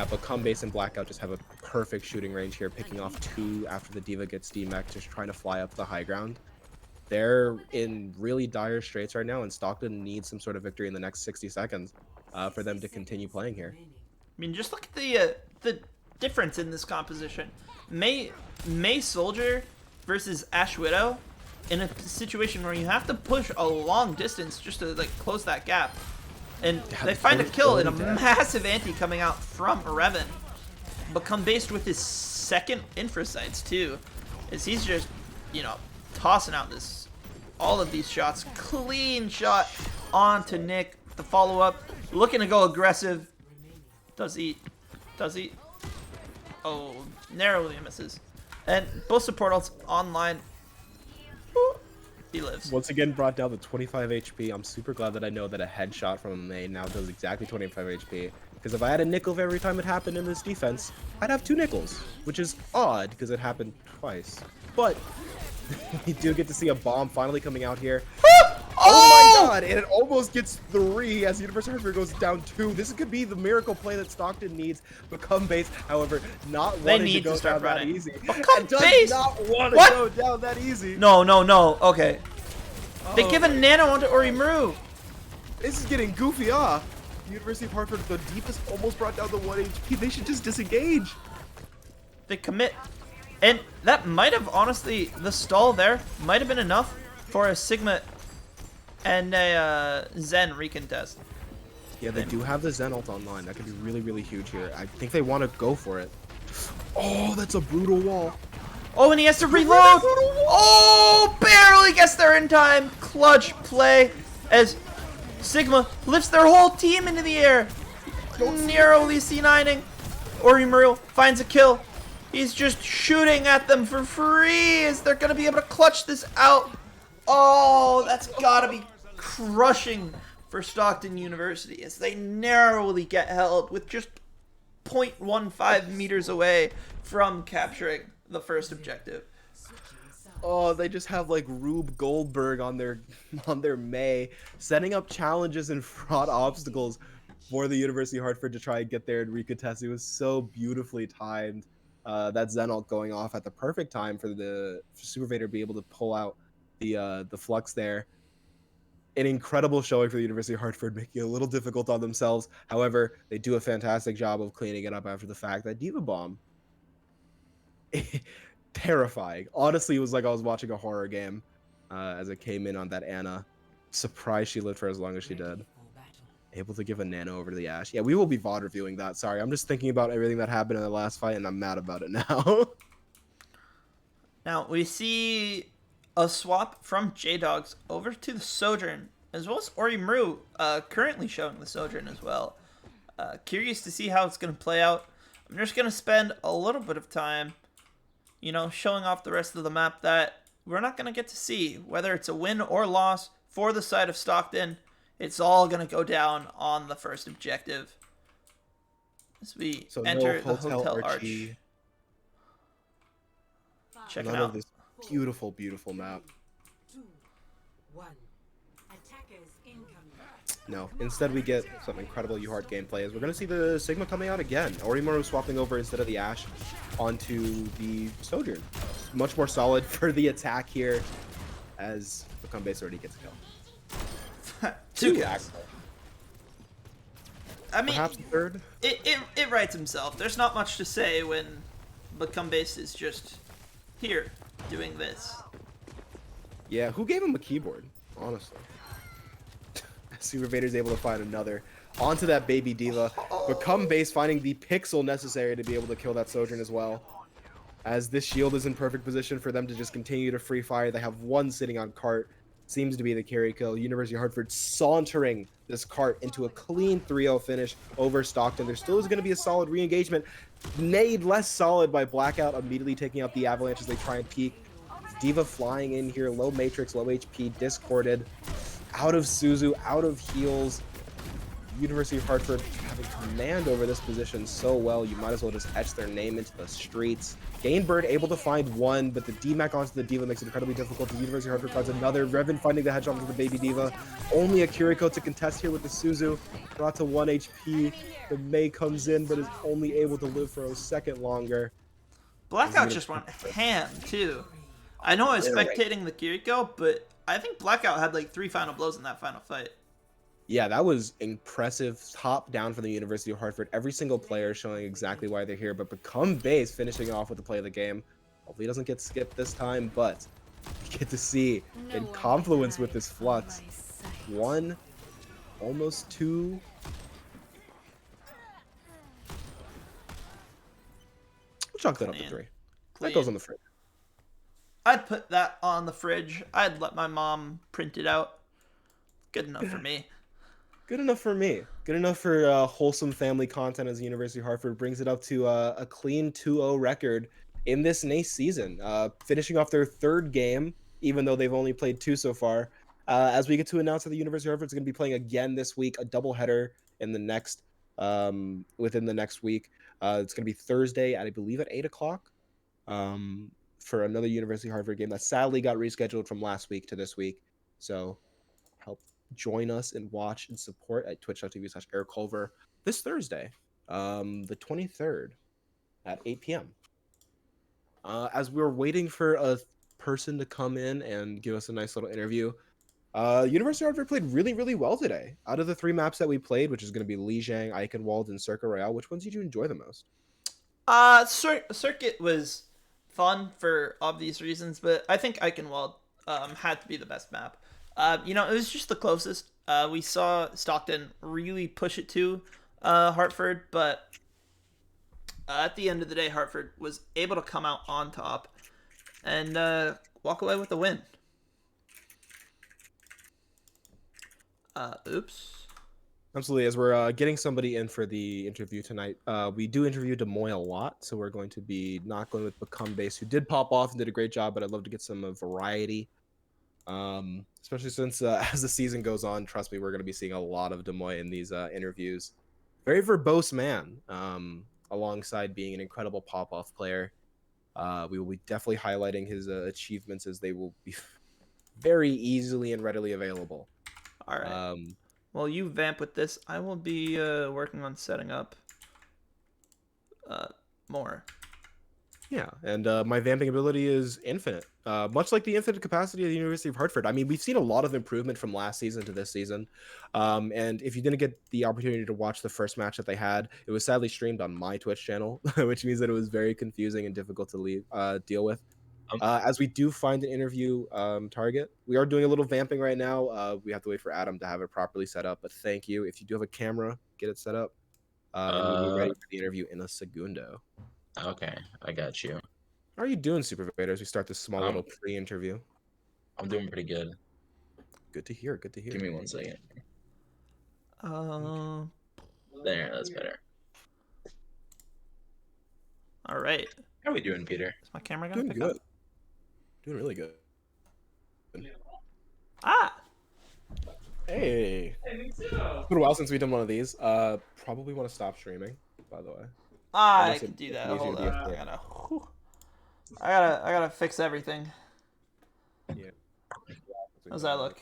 Become Base and Blackout just have a perfect shooting range here, picking off 2 after the Diva gets demech, just trying to fly up the high ground. They're in really dire straits right now, and Stockton needs some sort of victory in the next 60 seconds for them to continue playing here. I mean, just look at the difference in this composition. Mei Soldier versus Ashe Widow in a situation where you have to push a long distance just to close that gap. And they find a kill in a massive anti coming out from Revan. Become Based with his second infra sights too, as he's just tossing out all of these shots. Clean shot onto Nick. The follow up, looking to go aggressive. Does he? Oh, narrowly misses. And both supportals online. Ooh, he lives. Once again brought down to 25 HP. I'm super glad that I know that a headshot from a Mei now does exactly 25 HP. Because if I had a nickel for every time it happened in this defense, I'd have 2 nickels. Which is odd, because it happened twice. But we do get to see a bomb finally coming out here. Oh God, and it almost gets 3 as University of Hartford goes down 2. This could be the miracle play that Stockton needs. Become base, however, not They wanting to need go to start down running. that easy. Become And does base? not want to What? go down that easy. No, no, no. Okay. They Oh give a my- nano onto Orimaru. This is getting goofy off. University of Hartford, the deepest almost brought down the 1 HP. They should just disengage. They commit. And that might have, honestly, the stall there might have been enough for a Sigma and a Zen recontest. Yeah, they do have the Zen ult online. That could be really, really huge here. I think they want to go for it. Oh, that's a brutal wall. Oh, and he has to reload. Oh, barely gets there in time. Clutch play as Sigma lifts their whole team into the air. Narrowly C9ing. Orimaru finds a kill. He's just shooting at them for free. Is they're going to be able to clutch this out? Oh, that's got to be crushing for Stockton University as they narrowly get held with just 0.15 meters away from capturing the first objective. Oh, they just have like Rube Goldberg on their May, setting up challenges and fraud obstacles for the University of Hartford to try and get there and recontest. It was so beautifully timed. That Zen ult going off at the perfect time for the Super Vader to be able to pull out the flux there. An incredible showing for the University of Hartford, making it a little difficult on themselves. However, they do a fantastic job of cleaning it up after the fact. That Diva Bomb, terrifying. Honestly, it was like I was watching a horror game as it came in on that Anna. Surprised she lived for as long as she did. Able to give a nano over to the Ashe. Yeah, we will be VOD reviewing that. Sorry, I'm just thinking about everything that happened in the last fight, and I'm mad about it now. Now, we see a swap from J-Dogs over to the Sojourn, as well as Orimaru currently showing the Sojourn as well. Curious to see how it's going to play out. I'm just going to spend a little bit of time, you know, showing off the rest of the map that we're not going to get to see. Whether it's a win or loss for the side of Stockton, it's all going to go down on the first objective. As we enter the Hotel Arch. Check it out. This beautiful, beautiful map. 2, 1. Attackers incoming. No, instead we get some incredible UHeart gameplay as we're going to see the Sigma coming out again. Orimaru swapping over instead of the Ashe onto the Sojourn. Much more solid for the attack here as Become Base already gets a kill. 2 kills. I mean, Perhaps third? It writes himself. There's not much to say when Become Base is just here doing this. Yeah, who gave him a keyboard? Honestly. Super Vader's able to find another. Onto that baby diva. Become Base finding the pixel necessary to be able to kill that Sojourn as well. As this shield is in perfect position for them to just continue to free fire. They have one sitting on cart. Seems to be the carry kill. University of Hartford sauntering this cart into a clean 3-0 finish over Stockton. There still is going to be a solid re-engagement. Made less solid by Blackout immediately taking out the Avalanche as they try and peek. Diva flying in here. Low Matrix, low HP, discorded. Out of Suzu, out of heals. University of Hartford having command over this position so well, you might as well just etch their name into the streets. Gainbird able to find one, but the DMAC onto the Diva makes it incredibly difficult. The University of Hartford finds another. Revan finding the headshot onto the baby Diva. Only a Kiriko to contest here with the Suzu. Brought to 1 HP. The Mei comes in, but is only able to live for a second longer. Blackout just went ham, too. I know I was spectating the Kiriko, but I think Blackout had like 3 final blows in that final fight. Yeah, that was impressive. Top down for the University of Hartford. Every single player showing exactly why they're here, but Become Base finishing off with the play of the game. Hopefully he doesn't get skipped this time, but you get to see in confluence with this flux. 1, almost 2. We'll chalk that up to 3. That goes on the fridge. I'd put that on the fridge. I'd let my mom print it out. Good enough for me. Good enough for me. Good enough for wholesome family content as the University of Hartford brings it up to a clean 2-0 record in this NACE season. Finishing off their 3rd game, even though they've only played 2 so far. As we get to announce that the University of Hartford is going to be playing again this week, a doubleheader in the next, within the next week. It's going to be Thursday, I believe at 8 o'clock. For another University of Hartford game that sadly got rescheduled from last week to this week. So join us and watch and support at twitch.tv/AirCulver this Thursday, the 23rd at 8 p.m. As we're waiting for a person to come in and give us a nice little interview, University of Hartford played really, really well today. Out of the 3 maps that we played, which is going to be Lijiang, Eichenwald, and Circa Royale, which ones did you enjoy the most? Circuit was fun for obvious reasons, but I think Eichenwald had to be the best map. It was just the closest. We saw Stockton really push it to Hartford, but at the end of the day, Hartford was able to come out on top and walk away with the win. Oops. Absolutely. As we're getting somebody in for the interview tonight, we do interview Demoy a lot, so we're going to be not going with Become Base, who did pop off and did a great job, but I'd love to get some variety. Especially since as the season goes on, trust me, we're going to be seeing a lot of Demoy in these interviews. Very verbose man, alongside being an incredible pop-off player. We will be definitely highlighting his achievements as they will be very easily and readily available. All right. Well, you vamp with this. I will be working on setting up more. Yeah, and my vamping ability is infinite, much like the infinite capacity of the University of Hartford. I mean, we've seen a lot of improvement from last season to this season, and if you didn't get the opportunity to watch the first match that they had, it was sadly streamed on my Twitch channel, which means that it was very confusing and difficult to deal with. As we do find an interview target, we are doing a little vamping right now. We have to wait for Adam to have it properly set up, but thank you. If you do have a camera, get it set up, and we'll be ready for the interview in a segundo. Okay, I got you. How are you doing, Super Vader, as we start this small little pre-interview? I'm doing pretty good. Good to hear. Good to hear. Give me 1 second. Uh, There, that's better. all right. How are we doing, Peter? Is my camera gonna Doing pick good. up? Doing really good. Ah! Hey. It's been a while since we've done one of these. Probably want to stop streaming, by the way. I can do that. Hold up. I gotta fix everything. Yeah. How's that look?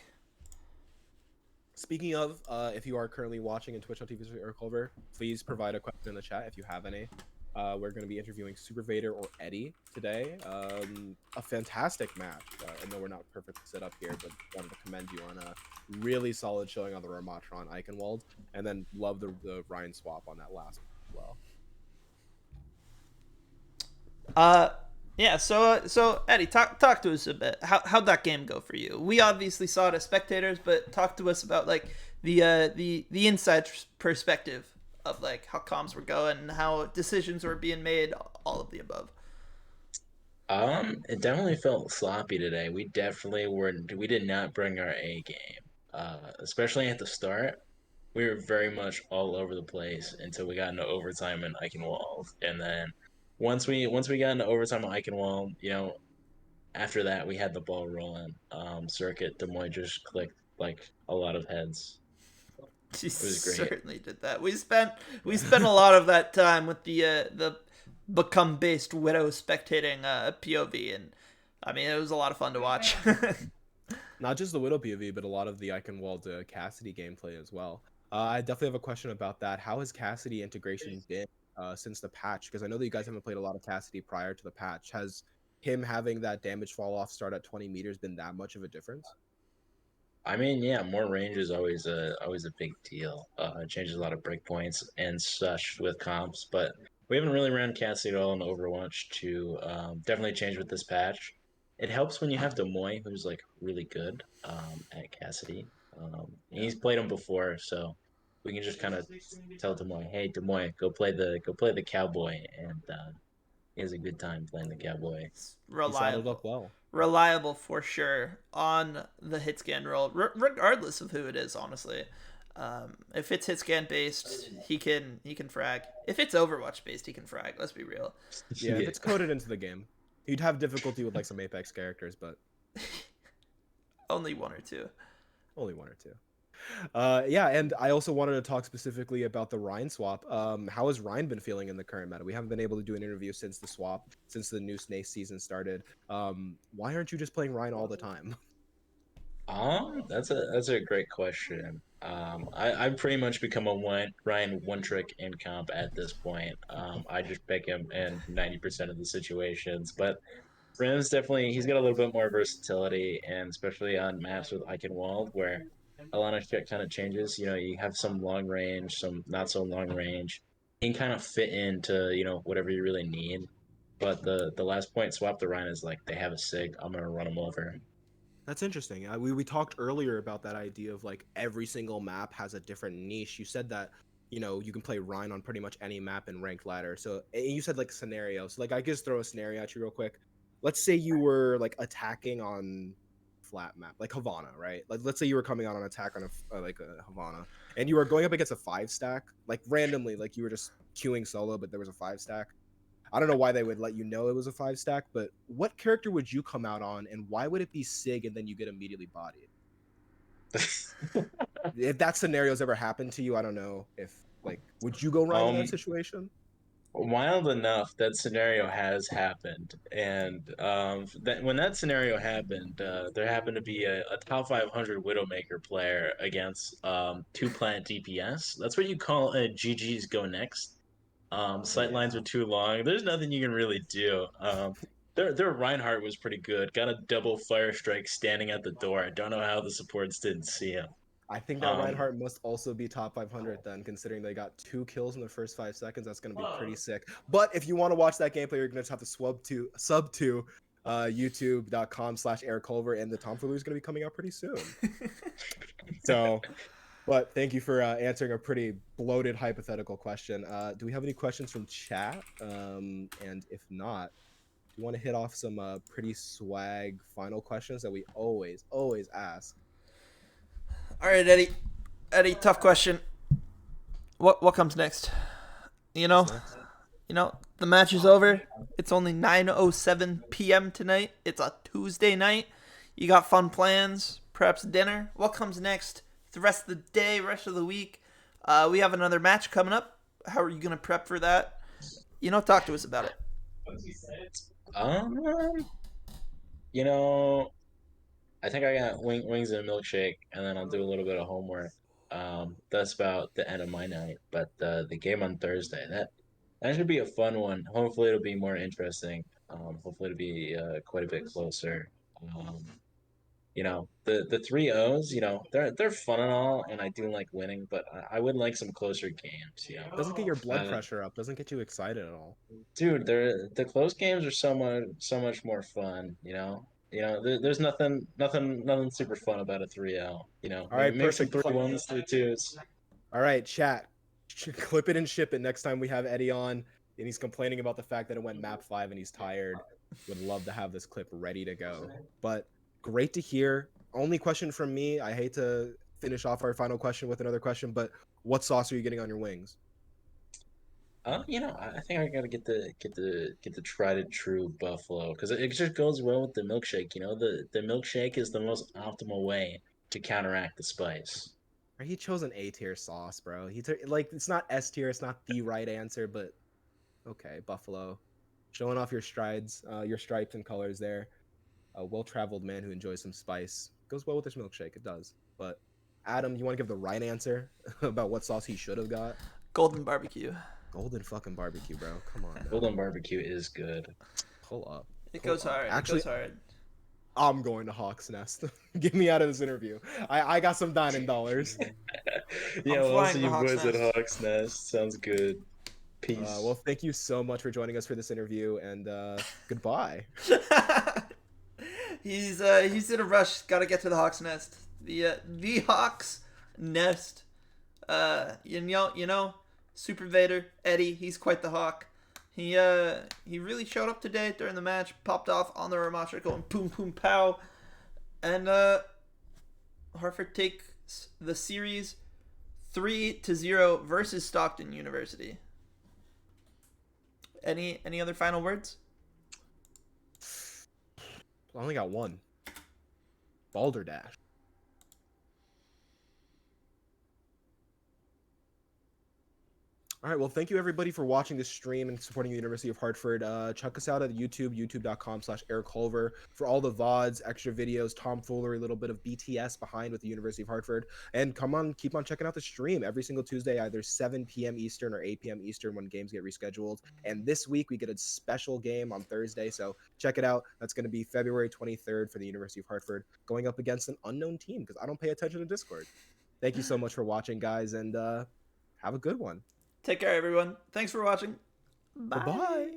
Speaking of, if you are currently watching in twitch.tv/AirCulver, please provide a question in the chat if you have any. We're going to be interviewing Super Vader or Eddie today. A fantastic match. I know we're not perfectly set up here, but wanted to commend you on a really solid showing on the Ramatron Eichenwald, and then love the Ryan swap on that last one as well. Yeah. So Eddie, talk to us a bit. How'd that game go for you? We obviously saw it as spectators, but talk to us about like the inside perspective of like how comms were going and how decisions were being made, all of the above. It definitely felt sloppy today. We did not bring our A game. Especially at the start. We were very much all over the place until we got into overtime and Eichenwald. And then once we got into overtime and Eichenwald, after that we had the ball rolling. Circuit Des Moines just clicked like a lot of heads. She was great. certainly did that. We spent a lot of that time with the become based widow spectating POV, and I mean it was a lot of fun to watch. Not just the Widow POV, but a lot of the Eichenwald Cassidy gameplay as well. I definitely have a question about that. How has Cassidy integration been since the patch? Because I know that you guys haven't played a lot of Cassidy prior to the patch. Has him having that damage fall off start at 20 meters been that much of a difference? I mean, yeah, more range is always a big deal. It changes a lot of breakpoints and such with comps, but we haven't really ran Cassidy at all in Overwatch to definitely change with this patch. It helps when you have Des Moines, who's like really good at Cassidy. He's played him before, so we can just kind of tell Des Moines, "Hey, Des Moines, go play the cowboy," and he has a good time playing the cowboy. He saddled up well. Reliable for sure on the hit scan roll, regardless of who it is. Honestly, if it's hit scan based, he can frag. If it's Overwatch based, he can frag. Let's be real. Yeah, if it's coded into the game, you'd have difficulty with like some Apex characters, but only one or two. Only one or two. Yeah, and I also wanted to talk specifically about the Ryan swap. How has Ryan been feeling in the current meta? We haven't been able to do an interview since the swap, since the new NACE season started. Why aren't you just playing Ryan all the time? That's a great question. I've pretty much become a Ryan one trick in comp at this point. I just pick him in 90% of the situations, but Brim's definitely he's got a little bit more versatility, and especially on maps with Eichenwald, where a lot of shit kind of changes. You know, you have some long range, some not so long range. He can kind of fit into whatever you really need. But the last point swap the Ryan is like they have a sig. I'm gonna run them over. That's interesting. We talked earlier about that idea of like every single map has a different niche. You said that you can play Rhine on pretty much any map in ranked ladder. So and you said like scenario. So like I just throw a scenario at you real quick. Let's say you were like attacking on flat map like Havana, right? Like let's say you were coming out on attack on like a Havana, and you were going up against a 5 stack like randomly, like you were just queuing solo, but there was a 5 stack. I don't know why they would let you know it was a 5 stack, but what character would you come out on, and why would it be Sig and then you get immediately bodied? If that scenario's ever happened to you, I don't know if like would you go Ryan in um, that situation? Wild enough, that scenario has happened, and when that scenario happened, there happened to be a top 500 Widowmaker player against two plant DPS. That's what you call a GG's go next. Sight lines Yeah. were too long. There's nothing you can really do. Their Reinhardt was pretty good. Got a double fire strike standing at the door. I don't know how the supports didn't see him. I think that Um, Reinhardt must also be top 500 then, considering they got 2 kills in the first 5 seconds. That's going to be pretty sick. But if you want to watch that gameplay, you're going to just have to sub to youtube.com/Eric Culver, and the Tomfoolery is going to be coming out pretty soon. So, but thank you for answering a pretty bloated hypothetical question. Do we have any questions from chat? And if not, do you want to hit off some pretty swag final questions that we always ask? All right, Eddie. Eddie, tough question. What comes next? You know, What's next? the match is over. It's only 9:07 p.m. tonight. It's a Tuesday night. You got fun plans, perhaps dinner. What comes next? The rest of the day, rest of the week. We have another match coming up. How are you gonna prep for that? Talk to us about it. um, you know, I think I got wings and a milkshake, and then I'll do a little bit of homework. That's about the end of my night. But the game on Thursday, that should be a fun one. Hopefully, it'll be more interesting. Hopefully, it'll be quite a bit closer. Um, the 3-0s, they're fun and all, and I do like winning, but I would like some closer games. Doesn't get your blood Uh, pressure up. Doesn't get you excited at all. dude, the close games are so much more fun. There's nothing super fun about a 3-0. All Maybe right, maybe some perfect. 3-1s, 3-2s. All right, chat. Clip it and ship it next time we have Eddie on, and he's complaining about the fact that it went map 5 and he's tired. Would love to have this clip ready to go. But great to hear. Only question from me. I hate to finish off our final question with another question, but what sauce are you getting on your wings? I think I gotta get the tried and true buffalo because it just goes well with the milkshake. The milkshake is the most optimal way to counteract the spice. He chose an A tier sauce, bro. Like it's not S tier. It's not the right answer, but okay, buffalo, showing off your strides, your stripes and colors there. A well-traveled man who enjoys some spice. Goes well with this milkshake. It does. But Adam, you want to give the right answer about what sauce he should have got? Golden barbecue. Golden fucking barbecue, bro. Come on. Now. Golden barbecue is good. Pull up. It Pull goes up. hard. Actually, it goes hard. I'm going to Hawk's Nest. Get me out of this interview. I got some dining dollars. Yeah, I'm well, I'll flying see to you Hawk's boys at Nest. Hawk's Nest. Sounds good. Peace. Well, thank you so much for joining us for this interview, and goodbye. He's in a rush. Got to get to the Hawk's Nest. The Hawk's Nest. Super Vader Eddie. He's quite the hawk. He really showed up today during the match. Popped off on the Ramatra, going boom boom pow, and Hartford takes the series 3-0 versus Stockton University. Any other final words? I only got one. Balderdash. All right, well, thank you everybody for watching this stream and supporting the University of Hartford. Check us out at YouTube, youtube.com/EricCulver for all the VODs, extra videos, tomfoolery, a little bit of BTS behind with the University of Hartford. And come on, keep on checking out the stream every single Tuesday, either 7 p.m. Eastern or 8 p.m. Eastern when games get rescheduled. And this week we get a special game on Thursday, so check it out. That's going to be February 23rd for the University of Hartford, going up against an unknown team because I don't pay attention to Discord. Thank you so much for watching, guys, and have a good one. Take care, everyone. Thanks for watching. Bye. Bye-bye.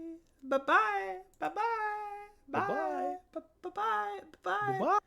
Bye-bye. Bye-bye. Bye-bye. Bye. Bye-bye. Bye-bye. Bye-bye.